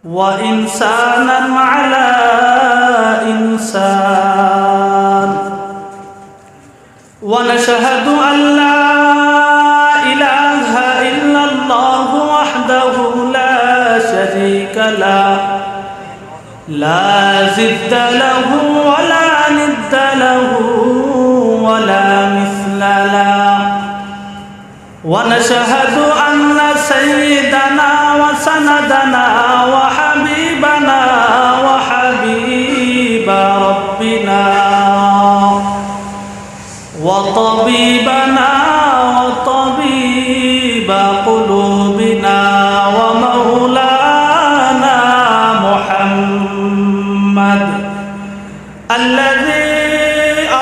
وإنسانا على إنسان ونشهد أن لا إله إلا الله وحده لا شريك له لا ضد له ولا ند له ولا مثل له ونشهد أن سيدنا وسندنا وحبيبنا وحبيب ربنا وطبيبنا وطبيب قلوبنا ومولانا محمد الذي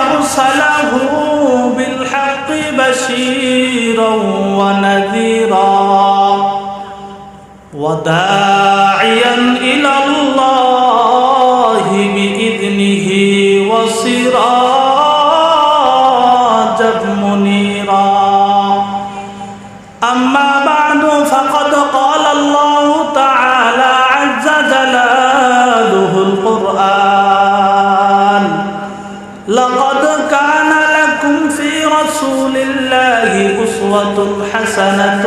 أرسله بالحق بشيرا ونذيرا وداعيا إلى الله بإذنه وسراجا منيرا أما بعد فقد قال الله تعالى عز جلاله القرآن لقد كان لكم في رسول الله أسوة حسنة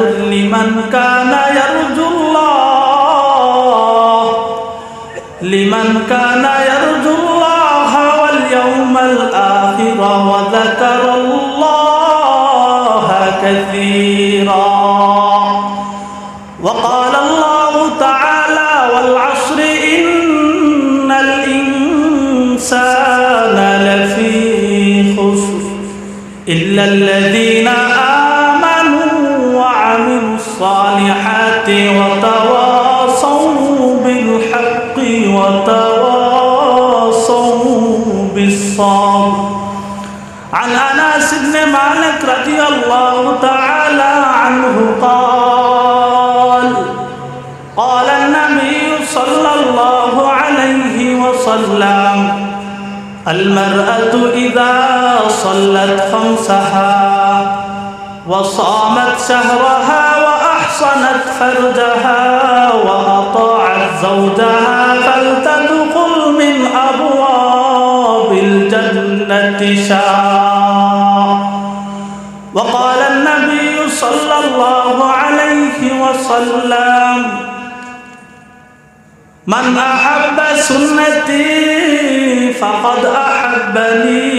لمن كان يرجو الله واليوم الآخر وذكر الله كثيرا وقال الله تعالى والعصر إن الإنسان لفي خسر إلا الذين آمنوا وعملوا الصالحات وتواصوا بالحق وتواصوا بالصبر عن أنس بن مالك رضي الله تعالى عنه قال النبي صلى الله عليه وسلم المرأة إذا صلت خمسها وصامت شهرها وأحصنت فرجها وأطاعت زوجها فلتدخل من أبواب الجنة شاء وقال النبي صلى الله عليه وسلم من أحب سنتي فقد أحبني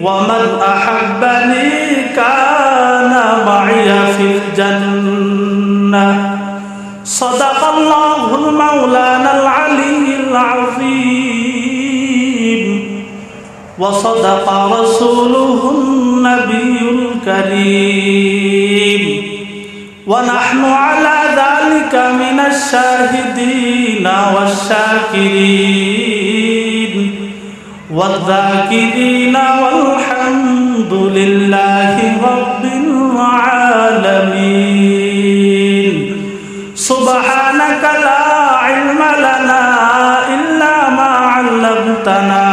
ومن أحبني كان معي في الجنة صدق الله المولانا العلي العظيم وصدق رسوله النبي الكريم ونحن على ذلك من الشاهدين والشاكرين والذاكرين والحمد لله رب العالمين سبحانك لا علم لنا إلا ما علمتنا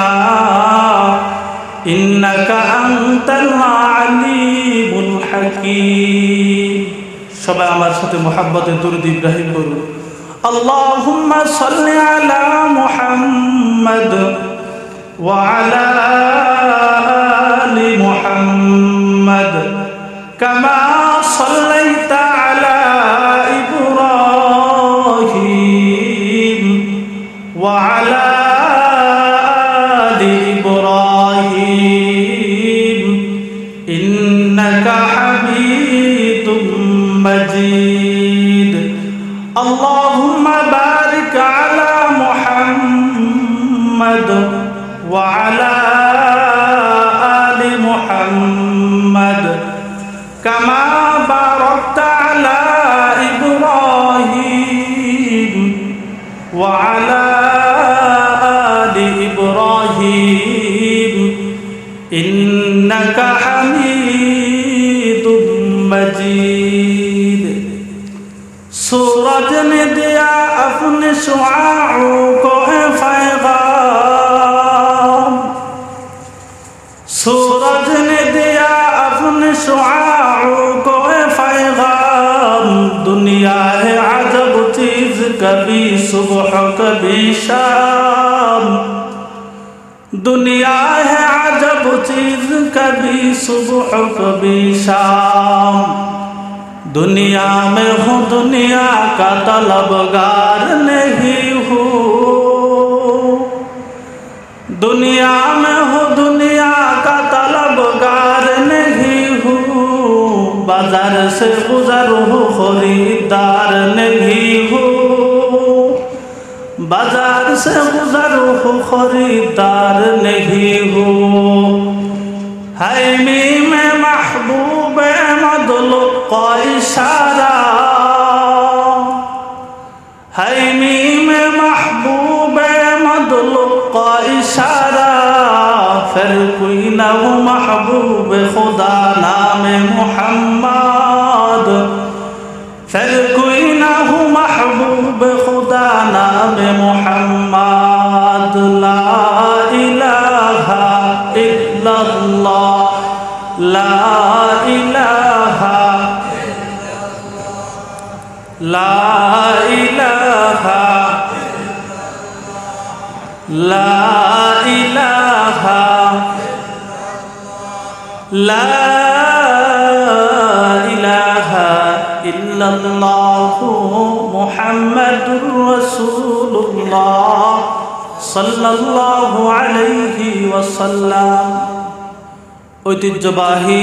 إنك أنت العليم الحكيم সবাই আমার সাথে মুহাব্বতে দরুদ ইব্রাহিম পড়ুন اللهم صل على محمد وعلى آل محمد كما صليت على إبراهيم وعلى آل إبراهيم إنك حميد مجيد اللهم بارك على محمد وعلى آل محمد كما باركت على إبراهيم وعلى آل إبراهيم إنك حميد مجيد सूरज ने दिया अपने शुआओं को पैगाम सूरज ने दिया अपने शुआओं को पैगाम दुनिया है अजब चीज कभी सुबह कभी शाम। दुनिया है अजब चीज, कभी सुबह कभी शाम। दुनिया में हूँ दुनिया का तलबगार नहीं हूँ, दुनिया में हूँ दुनिया का तलबगार नहीं हूँ। बाजार से गुजर हूँ खरीदार नहीं हूँ, बाजार से गुजर हूँ खरीदार नहीं हूँ। है मीम महबूब मदलुक का इशारा, है मीम महबूब मदलुक का इशारा। फिर कोई न हो महबूब खुदा नाम मोहम्मद, फिर कोई न हो महबूब खुदा नाम मोहम्मद। ला इलाहा इल्लल्लाह, ला इलाहा, ला इलाहा, ला इलाहा, ला इलाहा इल्लल्लाहु मुहम्मदुर रसूलुल्लाह सल्लल्लाहु अलैहि वसल्लाम। ঐতিহ্যবাহী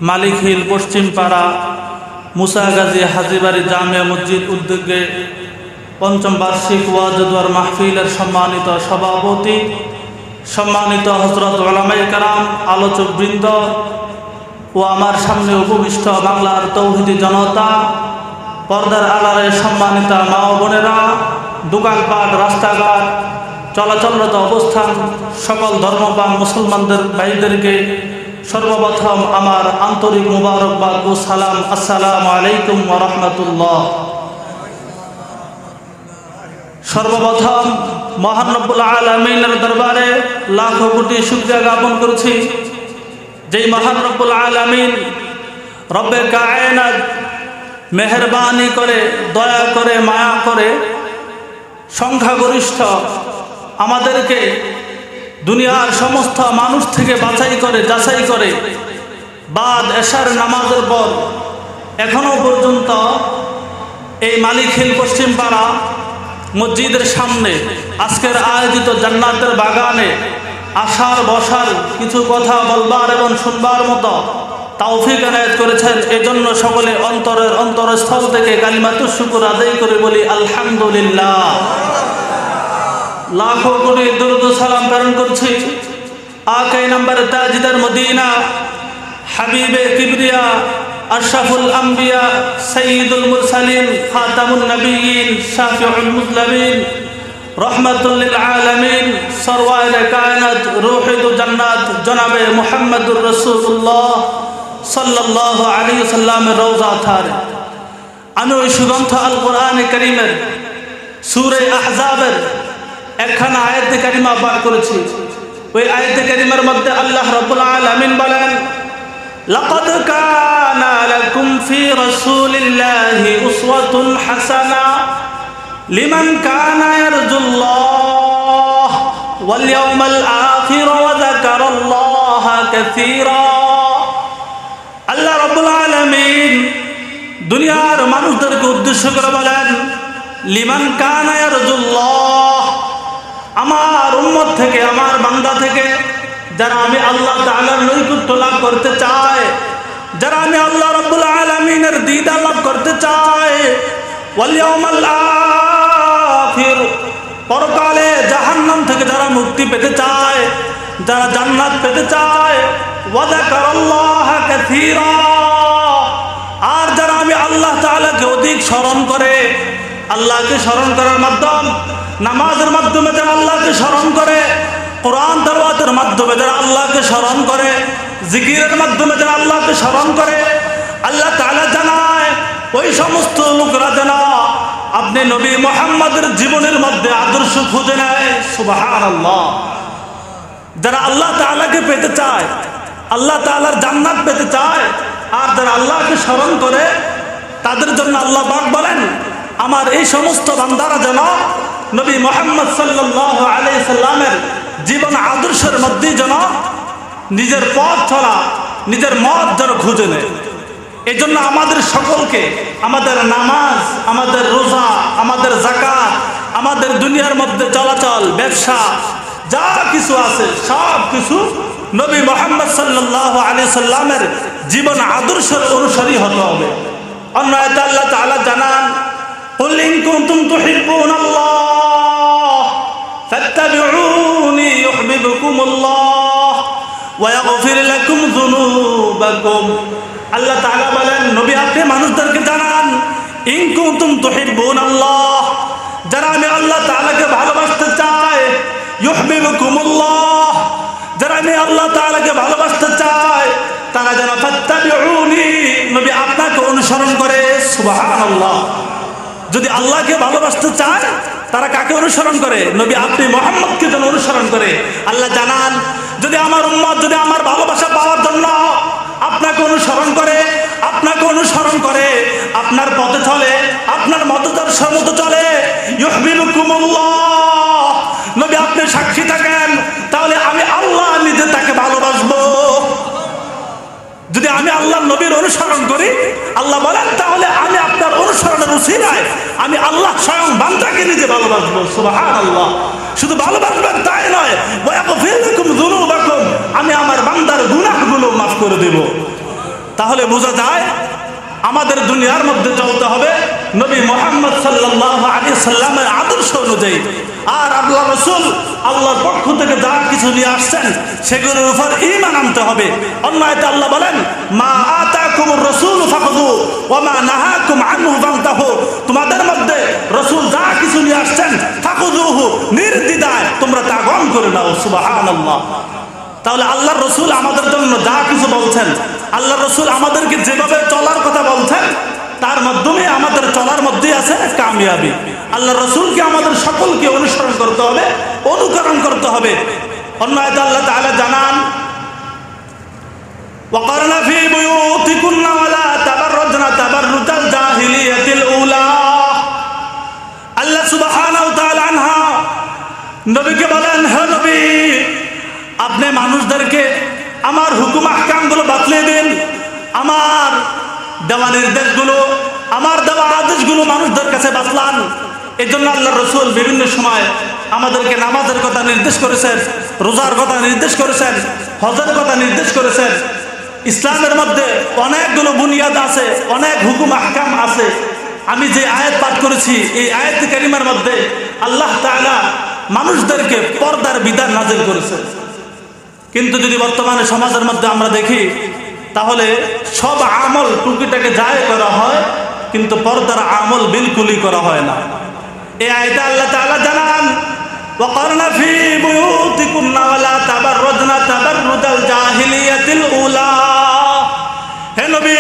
মালিক হিল পশ্চিমপাড়া মুসাগাজী হাজীবাড়ি জামিয়া মসজিদ উদ্যোগে পঞ্চম বার্ষিক ওয়াজ দোয়ার মাহফিলের সম্মানিত সভাপতি, সম্মানিত হযরত উলামায়ে কেরাম, আলোচক বৃন্দ ও আমার সামনে উপবিষ্ট বাংলার তৌহিদি জনতা, পর্দার আড়ালে সম্মানিত মা ও বোনেরা, দোকানপাট, রাস্তাঘাট, চলাচলরত অবস্থান সকল ধর্মপ্রাণ মুসলমানদের ভাইদেরকে সর্বপ্রথম আমার আন্তরিক মুবারকবাদ ও সালাম। আসসালামু আলাইকুম ওয়া রাহমাতুল্লাহ। সর্বপ্রথম মহান রব্বুল আলামিনের দরবারে লাখো কোটি শুকরিয়া জ্ঞাপন করছি, যেই মহান রব্বুল আলামিন রব্বে কায়নাত মেহেরবানি করে, দয়া করে, মায়া করে সংখ্যাগরিষ্ঠ আমাদেরকে দুনিয়ার সমস্ত মানুষ থেকে বাছাই করে, যাচাই করে বাদ এশার নামাজের পর এখনো পর্যন্ত এই মালিক হিল পশ্চিমপাড়া মসজিদের সামনে আজকের আয়োজিত জান্নাতের বাগানে আসার বসার, কিছু কথা বলবার এবং শুনবার মতো তৌফিক এনায়েত করেছেন। এজন্য সকলে অন্তরের অন্তরস্থল থেকে কালিমাতুশ শুকর আদায় করে বলি আলহামদুলিল্লাহ। লাখো কোটি দুরূদ সালাম প্রেরণ করছি আকাই নাম্বার তাজদার মদিনা, হাবিবে কিবরিয়া, আশরাফুল আম্বিয়া, সাইয়্যিদুল মুরসালিন, খাতামুন নবিয়্যিন, শাফিউল মুজলামিন, রহমাতুল লিল আলামিন, সরওয়ারে কায়নাত, রূহুল জান্নাত জনাবে মুহাম্মদুর রাসূলুল্লাহ সাল্লাল্লাহু আলাইহি ওয়াসাল্লামের রওজা থারে আমি ওই সুগ্রন্থ আল কোরআনে কারীমের সূরা আহজাবের একখানা আয়াতে কারিমা পাঠ করেছি। ওই আয়াতে কারিমার মধ্যে আল্লাহ রাব্বুল আলামিন বলেন, লাকাদ কানা লাকুম ফি রাসূলিল্লাহি উসওয়াতুন হাসানা লিমান কানা ইয়ারজুল্লাহ ওয়াল ইয়াউমাল আখির ওয়া যাকারাল্লাহা কাসীরা। আল্লাহ রাব্বুল আলামিন দুনিয়ার মানুষদেরকে উদ্দেশ্য করে বলেন, লিমান কানা ইয়ারজুল্লাহ, আমার উম্মত থেকে, আমার বান্দা থেকে যারা আমি আল্লাহ তাআলার নৈকট্য লাভ করতে চায়, যারা আমি আল্লাহ রাব্বুল আলামিনের দিদার লাভ করতে চায়, ওয়াল ইয়াউমাল আখির, পরকালে জাহান্নাম থেকে যারা মুক্তি পেতে চায়, যারা জান্নাত পেতে চায়, ওয়া যাকারাল্লাহা কাসীরা, আর যারা আমি আল্লাহ তাআলাকে অধিক স্মরণ করে, আল্লাহকে স্মরণ করার মাধ্যম, নামাজের মাধ্যমে যারা আল্লাহকে স্মরণ করে, কোরআন তেলাওয়াতের মাধ্যমে যারা আল্লাহকে স্মরণ করে, জিকিরের মাধ্যমে যারা আল্লাহকে স্মরণ করে, আল্লাহ তাআলা জানায় ওই সমস্ত লোকরা যেন আপনি নবী মুহাম্মদের জীবনের মধ্যে আদর্শ খুঁজে নেয়। সুবহানাল্লাহ। যারা আল্লাহ তাআলাকে পেতে চায়, আল্লাহ তাআলার জান্নাত পেতে চায়, আর যারা আল্লাহকে স্মরণ করে তাদের জন্য আল্লাহ পাক বলেন, আমার এই সমস্ত বান্দারা যেন নবী মুহাম্মদ সাল্লাল্লাহু আলাইহি সাল্লামের জীবন আদর্শের মধ্যেই যেন নিজের পথ চলা, নিজের মত যেন খুঁজে নেয়। এই জন্য আমাদের সকলকে আমাদের নামাজ, আমাদের রোজা, আমাদের যাকাত, আমাদের দুনিয়ার মধ্যে চলাচল, ব্যবসা যা কিছু আছে সব কিছু নবী মুহাম্মদ সাল্লাল্লাহু আলাইহি সাল্লামের জীবন আদর্শের অনুসারী হতে হবে। অন্য আয়াতে আল্লাহ তাআলা জানান, কুল ইন কুনতুম তুহিব্বুনাল্লাহ ফাত্তাবিউনি ইউহিব্বুকুমুল্লাহ ওয়া ইয়াগফির লাকুম যুনুবাকুম। আল্লাহ তাআলা বলেন, নবী আপনি মানুষদেরকে জানান, ইন কুনতুম তুহিব্বুনাল্লাহ, যারা আমি আল্লাহ তাআলাকে ভালোবাসতে চাই, ইউহিব্বুকুমুল্লাহ, যারা আমি আল্লাহ তাআলাকে ভালোবাসতে চাই, তারা যেন ফাত্তাবিউনি, নবী আপনাকে অনুসরণ করে। সুবহানাল্লাহ। যদি আল্লাহকে ভালোবাসতে চায় তারা কাকে অনুসরণ করে? নবী আপনি মুহাম্মদকে যেন অনুসরণ করে। আল্লাহ জানান, যদি আমার উম্মত যদি আমার ভালোবাসা পাওয়ার জন্য আপনাকে অনুসরণ করে, আপনাকে অনুসরণ করে, আপনার পথে চলে, আপনার মতদর্শের মতো চলে, ইউহিব্বুকুমুল্লাহ, নবী আপনি সাক্ষী থাকেন, তাহলে আমি আল্লাহ নিজে তাকে ভালোবাসবো। যদি আমি আল্লাহ নবীর অনুসরণ করি, আল্লাহ বলেন, তাহলে আমি আপনার অনুসরণের উসিলায় আমি আল্লাহ স্বয়ং বান্দাকে নিজে ভালোবাসবো। সুবহানাল্লাহ। শুধু ভালোবাসবেন তাই নয়, ওয়া ইয়াগফির লাকুম যুনুবাকুম, আমি আমার বান্দার গুনাহগুলো মাফ করে দেব। তাহলে বোঝা যায় আমাদের দুনিয়ার মধ্যে চলতে হবে নবী মুহাম্মদ সাল্লাল্লাহু আলাইহি সাল্লামের আদর্শ অনুযায়ী। আর আল্লাহ রাসূল আল্লাহর পক্ষ থেকে যা কিছু নিয়ে আসছেন সেগুলোর উপর ঈমান আনতে হবে। অন্য আয়াতে আল্লাহ বলেন, মা আতাকুমুর রাসূল ফাখুযু ওয়া মা নাহাকুম আনহু ফান্তাহু, তোমাদের মধ্যে রাসূল যা কিছু নিয়ে আসছেন ফাখুযুহু, নির্দ্বিধায় তোমরা তা গ্রহণ করে নাও। সুবহানাল্লাহ। তাহলে আল্লাহর রাসূল আমাদের জন্য যা কিছু বলছেন, আল্লাহর রাসূল আমাদেরকে যেভাবে চলার কথা বলছেন, তার মাধ্যমে আমাদের চলার মধ্যেই আছে কামিয়াবি। আল্লাহর রাসূলকে আমাদের সকলকে অনুসরণ করতে হবে, অনুকরণ করতে হবে। অন্য আয়াতে আল্লাহ তাআলা জানান, ওয়াকারনা ফি বুয়ুতিকুন্না ওয়ালা তাবাররাজনা তাবাররুজাল জাহিলিয়াতিল উলা। আল্লাহ সুবহানাহু ওয়া তাআলা আনহা নবীকে বলেন, হে নবী আপনি মানুষদেরকে আমার হুকুম আহকামগুলো বাতলিয়ে দিন, আমার দেওয়া নির্দেশগুলো, আমার দেওয়া আদেশগুলো মানুষদের কাছে বাতলান। এই জন্য আল্লাহ রাসূল বিভিন্ন সময় আমাদেরকে নামাজের কথা নির্দেশ করেছেন, রোজার কথা নির্দেশ করেছেন, হজের কথা নির্দেশ করেছেন। ইসলামের মধ্যে অনেকগুলো বুনিয়াদ আছে, অনেক হুকুম আহকাম আছে। আমি যে আয়াত পাঠ করেছি এই আয়াত কারিমার মধ্যে আল্লাহ তাআলা মানুষদেরকে পর্দার বিধান নাযিল করেছেন। কিন্তু যদি বর্তমানে সমাজের মধ্যে আমরা দেখি, তাহলে সব আমল টুকিটাকে জায়েজ করা হয়, কিন্তু পর্দার আমল বিলকুলই করা হয় না। এই আয়াতে আল্লাহ তাআলা জানান, ওয়াকারনা ফি বুয়ুতিকুন্না ওয়ালা তাবাররাজনা তাবাররুজাল জাহিলিয়াতিল উলা। হে নবী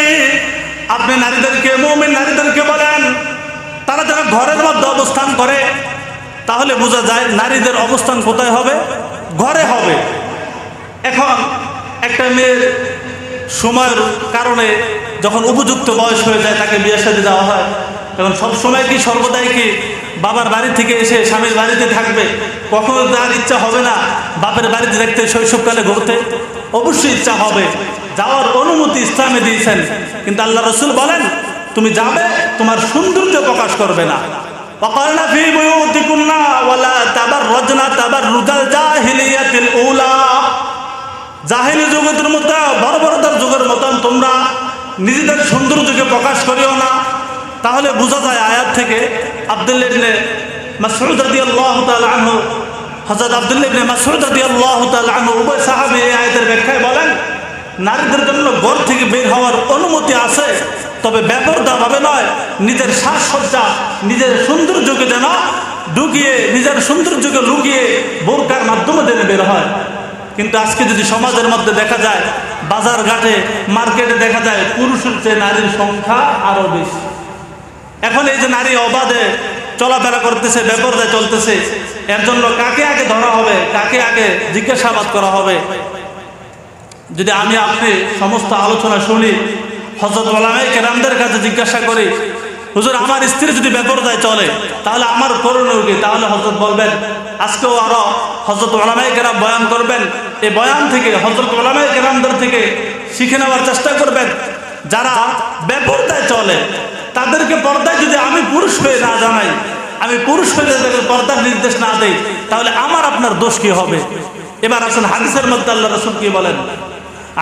আপনি নারীদেরকে, মুমিন নারীদেরকে বলেন তারা যেন ঘরের মধ্যে অবস্থান করে। তাহলে বোঝা যায় নারীদের অবস্থান কোথায় হবে? ঘরে হবে। এখন একটা মেয়ের সময়ের কারণে যখন উপযুক্ত বয়স হয়ে যায় তাকে বিয়ে শাদী দেওয়া হয়, এখন সব সময় কি সর্বদাই কি বাবার বাড়ি থেকে এসে স্বামীর বাড়িতে থাকবে? কখনো তার ইচ্ছা হবে না বাপের বাড়িতে দেখতে, শৈশবকালে ঘুরতে? অবশ্যই ইচ্ছা হবে, যাওয়ার অনুমতি ইসলামে দিয়েছেন। কিন্তু আল্লাহ রাসূল বলেন তুমি যাবে, তোমার সৌন্দর্য প্রকাশ করবে না। ওয়াকারনা ফি বুয়ুতিকুন্না ওয়ালা তাবাররাজনা তাবাররুজাল জাহিলিয়াতিল উলা। জাহিলি যুগের মতো, বর্বরতার যুগের মতন তোমরা নিজেদের সৌন্দর্যকে প্রকাশ করিও না। তাহলে বোঝা যায় আয়াত থেকে আব্দুল্লাহ ইবনে মাসউদ রাদিয়াল্লাহু তাআলা আনহু, হযরত আব্দুল্লাহ ইবনে মাসউদ রাদিয়াল্লাহু তাআলা আনহু উভয় সাহাবী এই আয়াতের ব্যাখ্যায় বলেন, নারীদের জন্য ঘর থেকে বের হওয়ার অনুমতি আছে, তবে বেপরদাভাবে নয়, নিজের সাজসজ্জা, নিজের সৌন্দর্যকে যেন ঢুকিয়ে, নিজের সৌন্দর্যকে লুকিয়ে বোরকার মাধ্যমে যেন বের হয়। কিন্তু আজকে যদি সমাজের মধ্যে দেখা যায়, বাজার ঘাটে মার্কেটে দেখা যায় পুরুষের চেয়ে নারীর সংখ্যা আরো বেশি। এখন এই যে নারী অবাধে চলাফেরা করতেছে, বেপরদায় চলতেছে, এর জন্য কাকে আগে ধরা হবে, কাকে আগে জিজ্ঞাসাবাদ করা হবে? যদি আমি আপনি সমস্ত আলোচনা শুনি, হযরত উলামায়ে কেরামদের কাছে জিজ্ঞাসা করি, হুজুর আমার স্ত্রী যদি বেপরদায় চলে তাহলে আমার করণীয় কি? তাহলে হযরত বলবেন, আজকেও আরো হযরত উলামায়ে কেরাম বয়ান করবেন, এই বয়ান থেকে হযরত উলামায়ে কেরামদের থেকে শিখে নেওয়ার চেষ্টা করবেন। যারা বেপরদায় চলে তাদেরকে পর্দায় যদি আমি পুরুষ হয়ে না জানাই, আমি পুরুষ হয়ে তাদেরকে পর্দার নির্দেশ না দেই, তাহলে আমার আপনার দোষ কি হবে? এবার আসেন হাদিসের মধ্যে আল্লাহ রাসূল কি বলেন।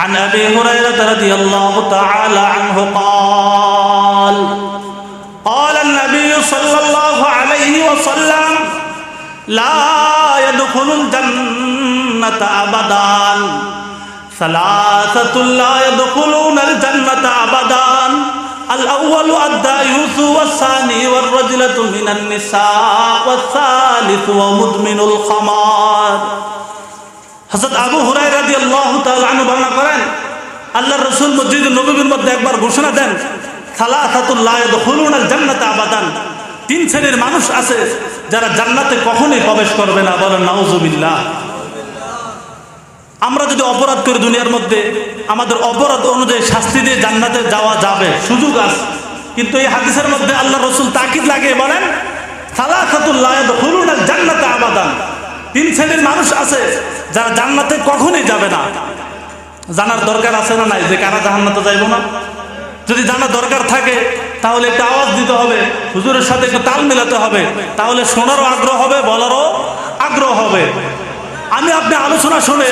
عن أبي هريرة رضي الله تعالى عنه قال قال النبي صلى الله عليه وسلم لا يدخل الجنة أبدا ثلاثة لا يدخلون الجنة أبدا الأول الدايوث والثاني والرجلة من النساء والثالث ومدمن الخمار। হযরত আবু হুরায়রা রাদিয়াল্লাহু তাআলা আনহু বর্ণনা করেন, আল্লাহর রাসূল মসজিদে নববীর মধ্যে একবার ঘোষণা দেন, সালাসাতুল লা ইয়াদখুলুনাল জান্নাতা আবাদান, তিন শ্রেণীর মানুষ আছে যারা জান্নাতে কখনোই প্রবেশ করবে না। বলেন নাউযুবিল্লাহ। আমরা যদি অপরাধ করি দুনিয়ার মধ্যে, আমাদের অপরাধ অনুযায়ী শাস্তি দিয়ে জান্নাতে যাওয়া যাবে, সুযোগ আছে। কিন্তু এই হাদিসের মধ্যে আল্লাহর রাসূল তাকিদ লাগিয়ে বলেন, সালাসাতুল লা ইয়াদখুলুনাল জান্নাতা আবাদান, তিন শ্রেণীর মানুষ আছে যারা জান্নাতে কখনোই যাবে না। জানার দরকার আছে না নাই যে কারা জান্নাতে যাইব না? যদি জানার দরকার থাকে তাহলে একটা আওয়াজ দিতে হবে, হুজুরের সাথে একটু তাল মেলাতে হবে, তাহলে শোনারও আগ্রহ হবে, বলারও আগ্রহ হবে। আমি আপনি আলোচনা শুনে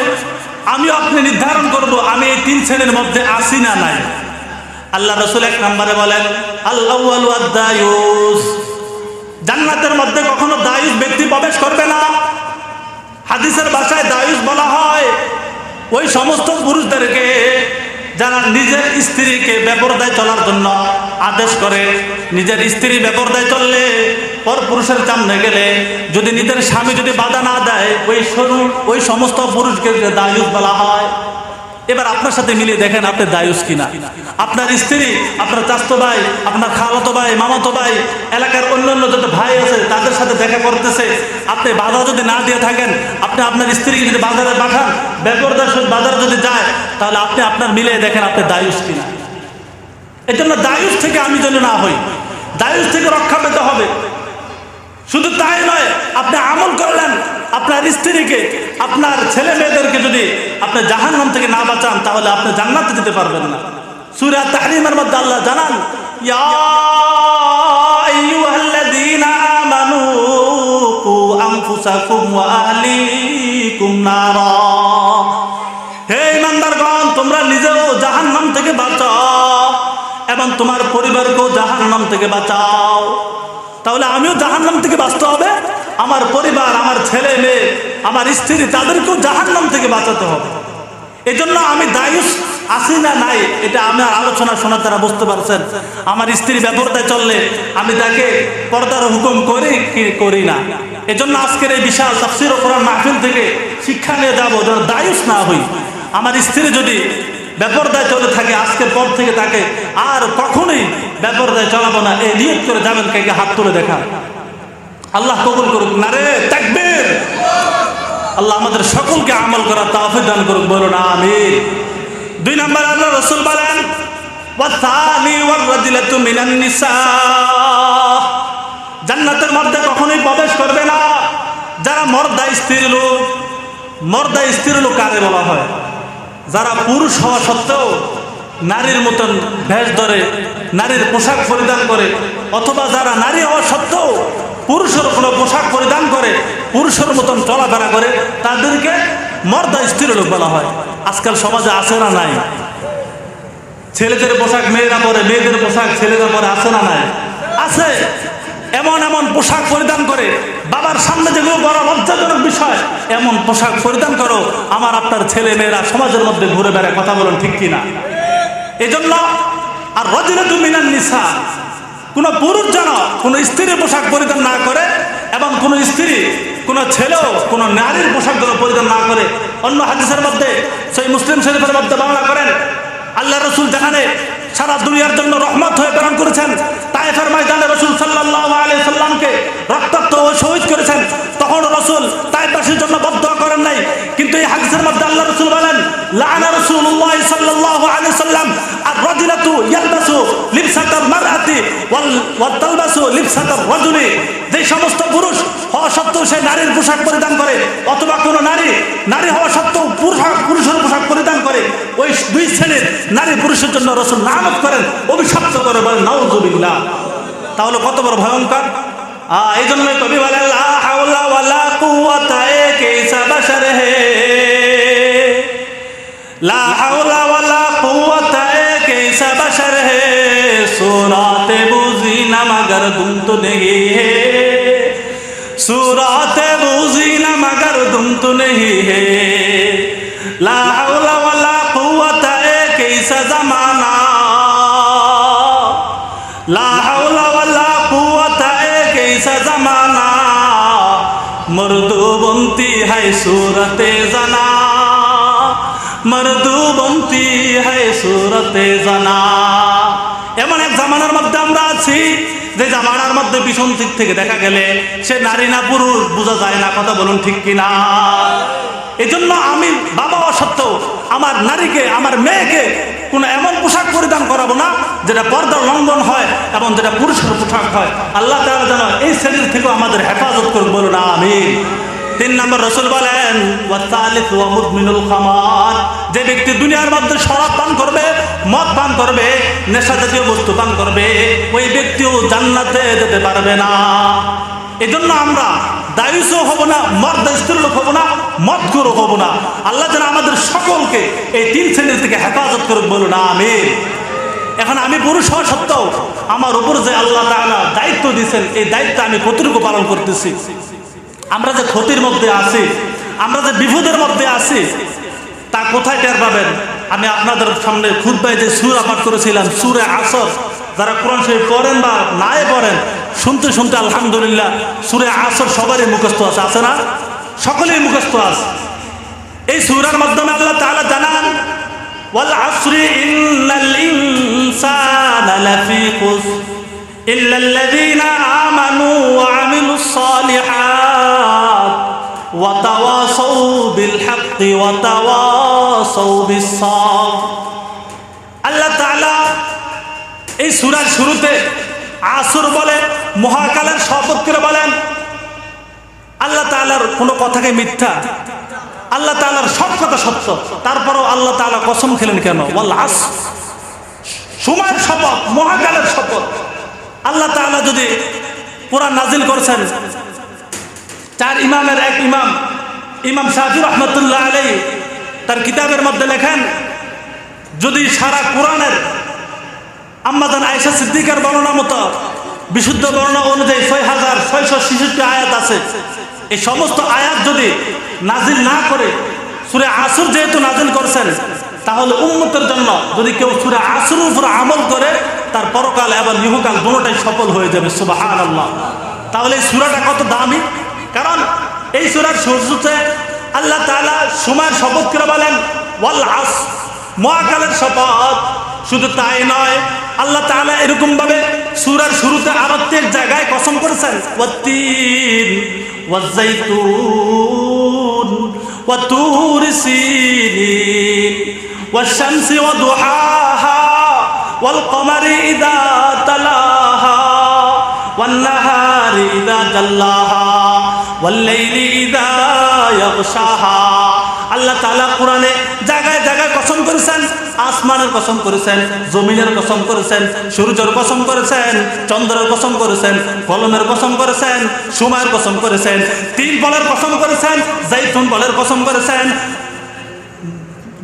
আমিও আপনি নির্ধারণ করব আমি এই তিন শ্রেণীর মধ্যে আছি না নাই। আল্লাহ রাসূল এক নম্বরে বলেন, আল আউয়ালু আদ-দায়ুস, জান্নাতের মধ্যে কখনো দায়ুস ব্যক্তি প্রবেশ করবে না। হাদিসের ভাষায় দায়ুস বলা হয় ওই সমস্ত পুরুষদেরকে যারা নিজের স্ত্রীকে বেপরদায় চলার জন্য আদেশ করে। নিজের স্ত্রী বেপরদায় চললে, পর পুরুষের সামনে গেলে যদি নিজের স্বামী যদি বাধা না দেয়, ওই সমস্ত পুরুষকে দায়ুস বলা হয়। এবার আপনার সাথে মিলিয়ে দেখেন আপনি দায়ুস কিনা। আপনার স্ত্রী, আপনার চাচতো ভাই, আপনার খালাতো ভাই, মামাতো ভাই, এলাকার অন্যান্য যত ভাই আছে তাদের সাথে দেখা করতেছে, আপনি বাধা যদি না দিয়ে থাকেন, আপনি আপনার স্ত্রীকে যদি বাজারে পাঠান, বেপরদার বাজার যদি যায়, তাহলে আপনি আপনার মিলিয়ে দেখেন আপনি দায়ুস কিনা। এই জন্য দায়ুস থেকে আমি যেন না হই, দায়ুস থেকে রক্ষা পেতে হবে। শুধু তাই নয়, আপনি আমল করলেন, আপনার স্ত্রীকে, আপনার ছেলে মেয়েদেরকে যদি আপনি জাহান্নাম থেকে না বাঁচান, তাহলে আপনি জান্নাতে যেতে পারবেন না। সূরা তাহরীমের মধ্যে আল্লাহ জানান, ইয়া আইয়ুহাল্লাযীনা আমানু কু আনফুসাকুম ওয়া আহলিকুম নারা, হে ঈমানদারগণ, তোমরা নিজেও জাহান্নাম থেকে বাঁচাও এবং তোমার পরিবারকেও জাহান্নাম থেকে বাঁচাও। তাহলে আমিও জাহান্নাম থেকে বাঁচতে হবে, আমার পরিবার, আমার ছেলে মেয়ে, আমার স্ত্রী, তাদেরকেও জাহান্নাম থেকে বাঁচাতে হবে। এজন্য আমি দায়ুস আছি না নাই, এটা আমার আলোচনা শোনার দ্বারা বুঝতে পারছেন। আমার স্ত্রী বেপরদায় চললে আমি তাকে পর্দার হুকুম করি কি করি না। এজন্য আজকের এই বিশাল তাফসীর ও কোরআন মাহফিল থেকে শিক্ষা নিয়ে যাবো যেন দায়ুস না হই। আমার স্ত্রী যদি বেপরদায় চলে থাকে, আজকের পর থেকে তাকে আর কখনোই বেপরদায় চলাবো না, এই নিয়ত করে যাবেন। কে হাত তুলে দেখা। আল্লাহ কবুল করুক, নারে তাকবীর। আল্লাহ আমাদের সকলকে আমল করার তৌফিক দান করুক, বলুন আমিন। দুই নম্বর আল্লাহ রাসূল বলেন, ওয়াসানি ওয়াররাজুলাতু মিনান নিসা, জান্নাতের মধ্যে কখনোই প্রবেশ করবে না যারা মর্দা স্ত্রী লোক। মর্দা স্ত্রী লোক কারে বলা হয়? যারা পুরুষ হওয়া সত্ত্বেও নারীর মতন ভেষ ধরে, নারীর পোশাক পরিধান করে, অথবা যারা নারী হওয়া সত্ত্বেও পুরুষের কোনো পোশাক পরিধান করে, পুরুষের মতন চলাফেরা করে, তাদেরকে মর্দা স্ত্রী লোক বলা হয়। আজকাল সমাজে আছে না নাই? ছেলেদের পোশাক মেয়েরা পরে, মেয়েদের পোশাক ছেলেরা পরে, আছে না নাই? আছে। এমন এমন পোশাক পরিধান করে, বাবার সামনে যেগুলো বড় লজ্জাজনক বিষয়, এমন পোশাক পরিধান করো, আমার আপনার ছেলে মেয়েরা সমাজের মধ্যে ঘুরে বেড়ায়। কথা বলুন ঠিক কিনা? এজন্য আর রাজুলাতু মিনান নিসা, কোন পুরুষ যেন কোন স্ত্রীর পোশাক পরিধান না করে, এবং কোন স্ত্রী, কোন ছেলেও কোন নারীর পোশাক যেন পরিধান না করে। অন্য হাদিসের মধ্যে, সেই মুসলিম শরীফের মধ্যে বর্ণনা করেন, আল্লাহ রাসূল যেখানে সারা দুনিয়ার জন্য রহমত হয়ে প্রেরণ করেছেন, তায়েফের ময়দানে রাসূল সাল্লাল্লাহু আলাইহি সাল্লামকে রক্তাক্ত ও শহীদ করেছেন, তখন রাসূল তায়েফবাসীর জন্য বদদোয়া করেন নাই। কিন্তু এই হাদিসের মধ্যে আল্লাহ রাসূল বলেন, লাআনা রাসূলুল্লাহ সাল্লাল্লাহু আলাইহি সাল্লাম আর রাজুলাতু রাজুলু ইয়ালবাসু লিবসাতাল মারআতি ওয়াল তালবাসু লিবসাতার রাজুলি, যে সমস্ত পুরুষ হওয়া সত্ত্বেও সে নারীর পোশাক পরিধান করে, অথবা কোনো নারী হওয়া সত্ত্বেও পুরুষের পোশাক পরিধান করে, ওই দুই শ্রেণীর নারী পুরুষের জন্য রাসূল লানত করেন, অভিশপ্ত করে বলেন নাউযুবিল্লাহ। তাহলে কত বড় ভয়ঙ্কর! এই জন্যই কবি বলেন লা হাওলা ওয়ালা কুওয়াতা কাইসা বাশার হে, লা হাওলা ওয়ালা কুওয়াতা কাইসা বাশার হে, सूरत बूझी न मगर तुम तो नहीं है, सूरत बूझी न मगर तुम तो नहीं है, ला हौला वला कुव्वता कैसा जमाना, ला हौला वला कुव्वता कैसा जमाना, मर्दू बनती है सूरत जना, मर्दू बनती है सूरत जना। এমন এক জামানার মধ্যে আমরা আছি যে জামানার মধ্যে পিছন দিক থেকে দেখা গেলে সে নারী না পুরুষ বোঝা যায় না। কথা বলুন ঠিক কিনা? এই জন্য আমি বাবা সত্ত্বেও আমার নারীকে, আমার মেয়েকে কোনো এমন পোশাক পরিধান করাবো না যেটা পর্দার লঙ্ঘন হয় এবং যেটা পুরুষের পোশাক হয়। আল্লাহ তাআলা যেন এই শ্রেণীর থেকেও আমাদের হেফাজত করুন, বলুন আমিন। 3 নম্বর রাসূল বলেন ওয়াসালিস ওয়া মুদমিনুল খামার, যে ব্যক্তি দুনিয়ার মধ্যে শরাব পান করবে, মদ পান করবে, নেশা জাতীয় বস্তু পান করবে, ওই ব্যক্তিও জান্নাতে যেতে পারবে না। এজন্য আমরা দায়ুসও হব না, মর্দ স্ত্রীর লোক হব না, মদখোর হব না। আল্লাহ যেন আমাদের সকলকে এই 3 শ্রেণীর থেকে হেফাজত করুন, বলুন আমিন। এখন আমি পুরুষ হওয়া সত্ত্বেও আমার উপর যে আল্লাহ তাআলা দায়িত্ব দিয়েছেন, এই দায়িত্ব আমি কতটুকু পালন করতেছি? আমরা যে ক্ষতির মধ্যে আছি, আমরা যে বিপদের মধ্যে আছি, তা কোথায় টের পাবেন? আমি আপনাদের সামনে খুতবায় যে সূরা পাঠ করেছিলাম, সূরা আসর, যারা কোরআন শরীফ পড়েন বা নাই পড়েন, শুনতে শুনতে আলহামদুলিল্লাহ সূরা আসর সবারই মুখস্থ আছে, আছে না? সকলেই মুখস্থ আছে। এই সূরার মাধ্যমে আল্লাহ তাআলা জানান ওয়াল আসরি ইন্নাল ইনসানা লাফি খুসর ইল্লাল্লাযীনা আমানু ওয়া আমিলুস সালিহাত ওয়া তাওয়াসাউ বিল হাক্কি ওয়া তাওয়াসাউ বিস সাবর। আল্লাহ তাআলা এই সূরার শুরুতে আসর বলে, মহাকালের শপথ করে বলেন। আল্লাহ তাআলার কোনো কথাকে মিথ্যা, আল্লাহ তাআলার সব কথা সত্য, তারপরও আল্লাহ তাআলা কসম খেলেন কেন? ওয়াল আসর, সময়ের শপথ, মহাকালের শপথ। আল্লাহ তাআলা যদি কোরআন নাজিল করেছেন, 4 ইমামের এক ইমাম, ইমাম শাফি রহমতুল্লাহ আলাইহি তার কিতাবের মধ্যে লেখেন, যদি সারা কোরআনের আম্মাজান আয়েশা সিদ্দিকার বর্ণনা মতো বিশুদ্ধ বর্ণনা অনুযায়ী 6666 আয়াত আছে, এই সমস্ত আয়াত যদি নাজিল না করে সূরা আসর যেহেতু নাজিল করেছেন, তাহলে উম্মতের জন্য যদি কেউ সূরা আসরের উপর আমল করে, তার পরকাল এবং ইহকাল দুটোটাই সফল হয়ে যাবে। সুবহানাল্লাহ। তাহলে এই সূরাটা কত দামি! কারণ এই সূরার শুরুতে আল্লাহ তাআলা সময়ের শপথ করে বলেন ওয়াল আসর, মহাকালের শপথ। শুধু তাই নয়, আল্লাহ তাআলা এরকম ভাবে সূরার শুরুতে আরো 3 জায়গায় কসম করেছেন, ওয়াত-তিন ওয়াজ-যাইতুন ওয়া তুর সিনিন ওয়াশ-শামসি ওয়া দুহাহা ওয়াল কমারি ইযা তালাহা ওয়ান নাহারি ইযা জাল্লাহা ওয়াল লাইলি ইযা ইয়াগশাহা। আল্লাহ তাআলা কোরআনে জায়গায় জায়গায় কসম করেছেন, আসমানের কসম করেছেন, জমিনের কসম করেছেন, সূর্যের কসম করেছেন, চন্দ্রের কসম করেছেন, কলমের কসম করেছেন, সময়ের কসম করেছেন, 3 ফলের কসম করেছেন, জাইতুন ফলের কসম করেছেন,